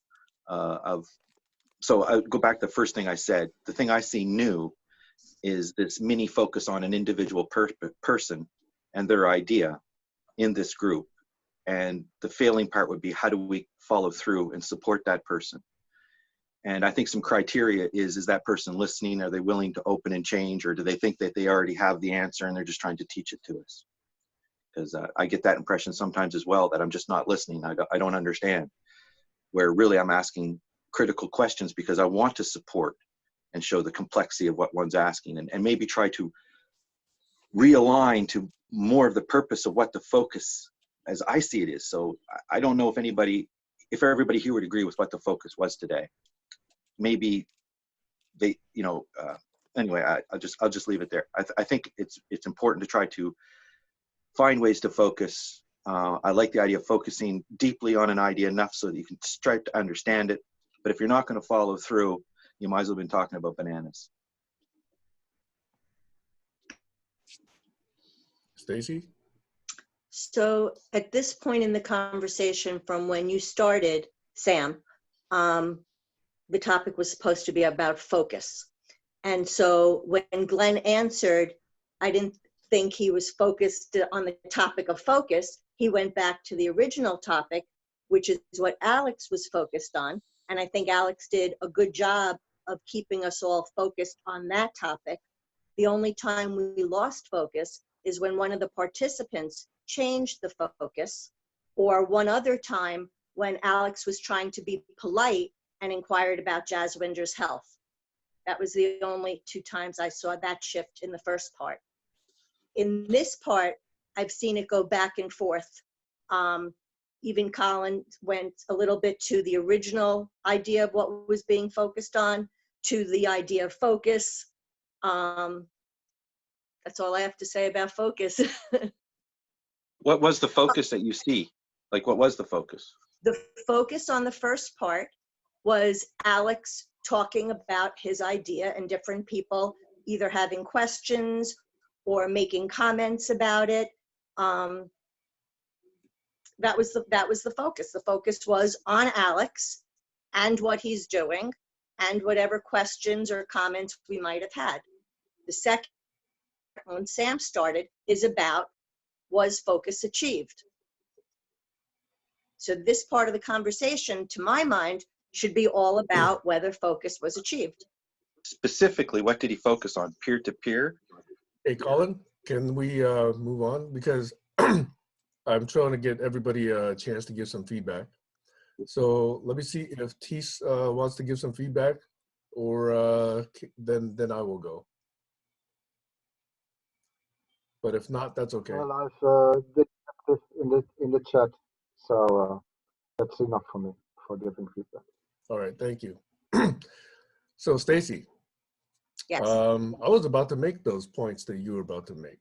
So I go back to the first thing I said. The thing I see new is this mini focus on an individual person and their idea in this group. And the failing part would be, how do we follow through and support that person? And I think some criteria is that person listening? Are they willing to open and change? Or do they think that they already have the answer and they're just trying to teach it to us? because I get that impression sometimes as well, that I'm just not listening. I don't understand, where really I'm asking critical questions because I want to support and show the complexity of what one's asking, and maybe try to realign to more of the purpose of what the focus as I see it is. So I don't know if everybody here would agree with what the focus was today. Maybe they, anyway, I'll just leave it there. I think it's important to try to find ways to focus. I like the idea of focusing deeply on an idea enough so that you can try to understand it. But if you're not going to follow through, you might as well have been talking about bananas. Stacy? So at this point in the conversation, from when you started, Sam, the topic was supposed to be about focus. And so when Glenn answered, I didn't think he was focused on the topic of focus. He went back to the original topic, which is what Alex was focused on. And I think Alex did a good job of keeping us all focused on that topic. The only time we lost focus is when one of the participants changed the focus, or one other time when Alex was trying to be polite and inquired about Jaswinder's health. That was the only 2 times I saw that shift in the first part. In this part, I've seen it go back and forth. Even Colin went a little bit to the original idea of what was being focused on, to the idea of focus. That's all I have to say about focus. What was the focus that you see? Like, what was the focus? The focus on the first part was Alex talking about his idea and different people either having questions or making comments about it. That was the focus. The focus was on Alex and what he's doing and whatever questions or comments we might have had. The second, when Sam started, is about, was focus achieved? So this part of the conversation, to my mind, should be all about whether focus was achieved. Specifically, what did he focus on? Peer-to-peer? Hey, Colin, can we move on? Because I'm trying to get everybody a chance to give some feedback. So let me see if Tees wants to give some feedback, or then I will go. But if not, that's okay. Well, I've did this in the chat, so that's enough for me for giving feedback. All right, thank you. So Stacy, Yes. I was about to make those points that you were about to make.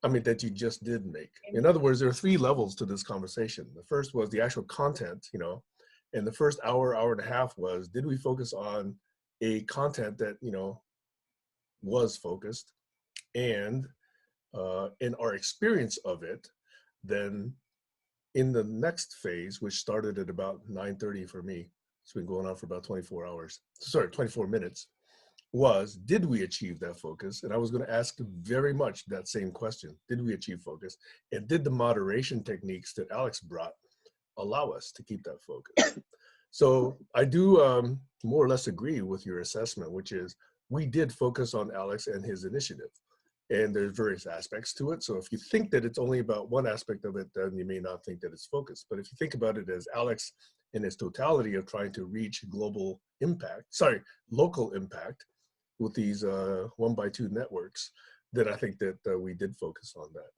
I mean, that you just did make. In other words, there are 3 levels to this conversation. The first was the actual content, and the first hour and a half was, did we focus on a content that, was focused, and in our experience of it. Then in the next phase, which started at about 9:30 for me, it's been going on for about 24 minutes, was, did we achieve that focus? And I was going to ask very much that same question. Did we achieve focus? And did the moderation techniques that Alex brought allow us to keep that focus? So I do more or less agree with your assessment, which is we did focus on Alex and his initiative. And there's various aspects to it. So if you think that it's only about one aspect of it, then you may not think that it's focused. But if you think about it as Alex in its totality of trying to reach local impact with these 1x2 networks, then I think that we did focus on that.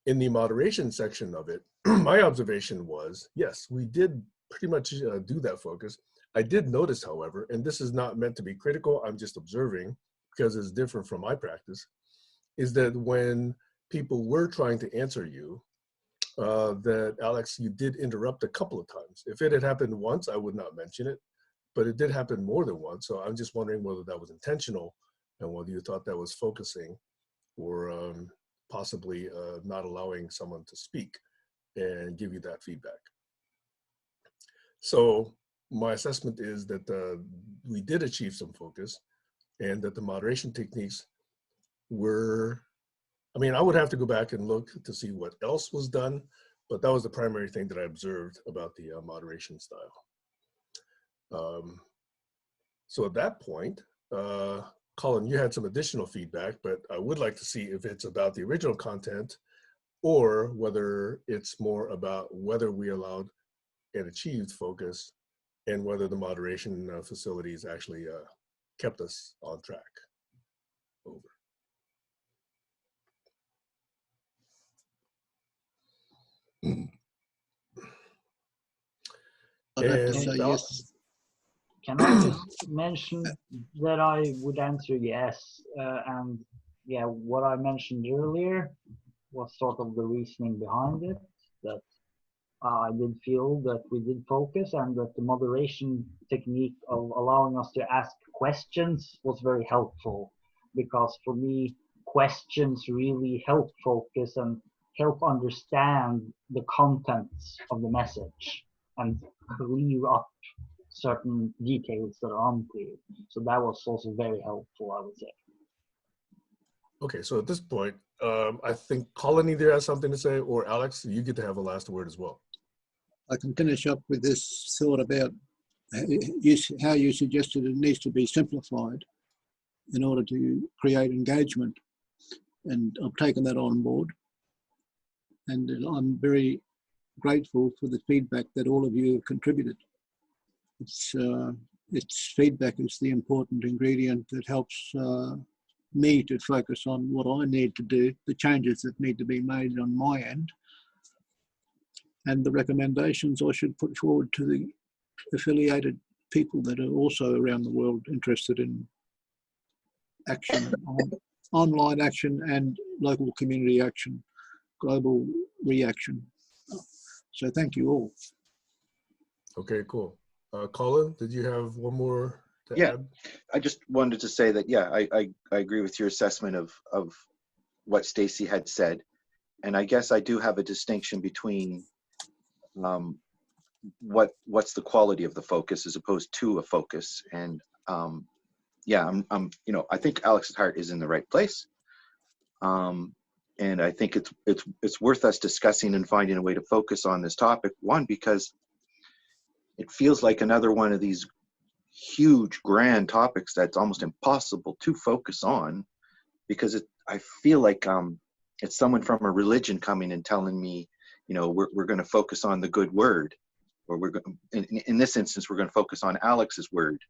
In the moderation section of it, my observation was, yes, we did pretty much do that focus. I did notice, however, and this is not meant to be critical, I'm just observing, because it's different from my practice, is that when people were trying to answer you, that Alex, you did interrupt a couple of times. If it had happened once, I would not mention it, but it did happen more than once. So I'm just wondering whether that was intentional and whether you thought that was focusing or possibly not allowing someone to speak and give you that feedback. So my assessment is that we did achieve some focus, and that the moderation techniques were, I mean, I would have to go back and look to see what else was done, but that was the primary thing that I observed about the moderation style. So at that point, Colin, you had some additional feedback, but I would like to see if it's about the original content or whether it's more about whether we allowed and achieved focus and whether the moderation facilities actually kept us on track. Over. I'd have to And say yes. Can I just mention that I would answer yes? And yeah, what I mentioned earlier was sort of the reasoning behind it, that I did feel that we did focus and that the moderation technique of allowing us to ask questions was very helpful, because for me, questions really help focus and help understand the contents of the message and clear up certain details that are unclear. So that was also very helpful, I would say. okay, so at this point, I think Colin either has something to say, or Alex, you get to have a last word as well. I can finish up with this thought about how you suggested it needs to be simplified in order to create engagement. And I've taken that on board. And I'm very grateful for the feedback that all of you have contributed. It's feedback is the important ingredient that helps me to focus on what I need to do, the changes that need to be made on my end, and the recommendations I should put forward to the affiliated people that are also around the world interested in action, online action and local community action, global reaction. So thank you all. Okay, cool. Colin, did you have one more to Yeah. add? I just wanted to say that, yeah, I agree with your assessment of what Stacy had said. And I guess I do have a distinction between what's the quality of the focus as opposed to a focus. And yeah, I think Alex's heart is in the right place. And I think it's worth us discussing and finding a way to focus on this topic. One, because it feels like another one of these huge, grand topics that's almost impossible to focus on, because I feel like it's someone from a religion coming and telling me, we're going to focus on the good word, or we're going, in this instance, we're going to focus on Alex's word.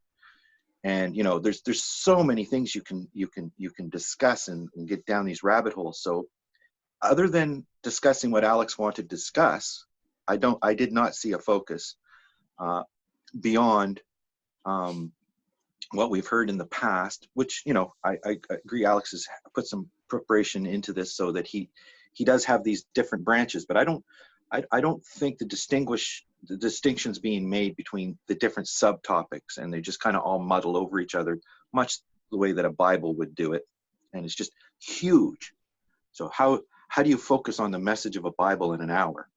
And there's so many things you can discuss and get down these rabbit holes. So other than discussing what Alex wanted to discuss, I did not see a focus beyond what we've heard in the past, which I agree Alex has put some preparation into this so that he does have these different branches, but I don't think the distinctions being made between the different subtopics, and they just kind of all muddle over each other, much the way that a Bible would do it, and it's just huge. So how do you focus on the message of a Bible in an hour?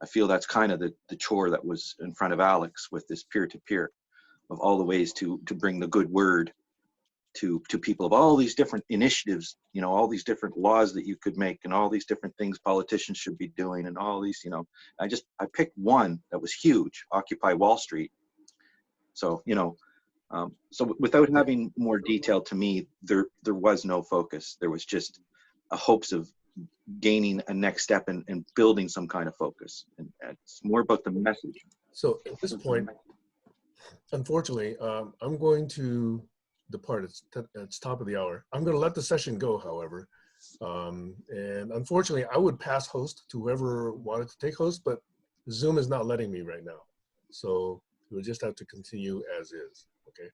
I feel that's kind of the chore that was in front of Alex with this peer-to-peer of all the ways to bring the good word to people, of all these different initiatives, all these different laws that you could make, and all these different things politicians should be doing, and all these, I picked one that was huge, Occupy Wall Street. So, so without having more detail, to me, there was no focus. There was just a hopes of gaining a next step and building some kind of focus. And it's more about the message. So at this point, unfortunately, I'm going to depart. It's top of the hour. I'm going to let the session go, however. And unfortunately, I would pass host to whoever wanted to take host, but Zoom is not letting me right now. So we'll just have to continue as is. Okay.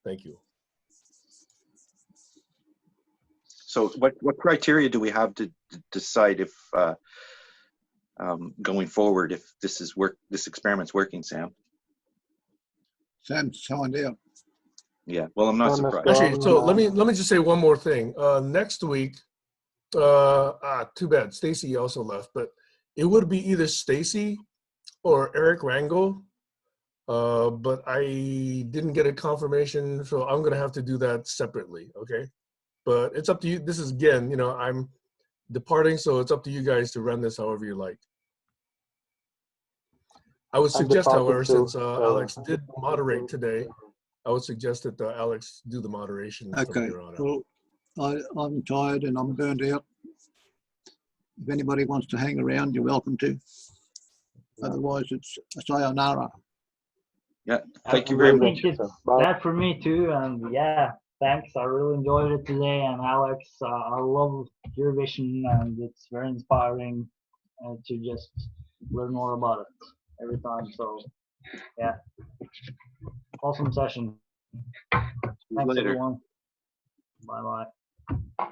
Thank you. So what criteria do we have to decide if going forward, if this experiment's working, Sam? Sam's signed out. Yeah, well, I'm not surprised. Actually, so let me just say one more thing. Next week, too bad, Stacy also left, but it would be either Stacy or Eric Rangel, but I didn't get a confirmation, so I'm gonna have to do that separately, okay? But it's up to you. This is, again, I'm departing, so it's up to you guys to run this however you like. I would suggest, however, since Alex did moderate today, I would suggest that Alex do the moderation from Okay. here on out. Well, I'm tired and I'm burned out. If anybody wants to hang around, you're welcome to. Otherwise, it's a sayonara. Yeah, thank you I very think much. it's Bye. that for me too. And yeah, thanks. I really enjoyed it today. And Alex, I love your vision, and it's very inspiring to just learn more about it every time. So yeah, awesome session. Thanks Later. everyone. Bye bye.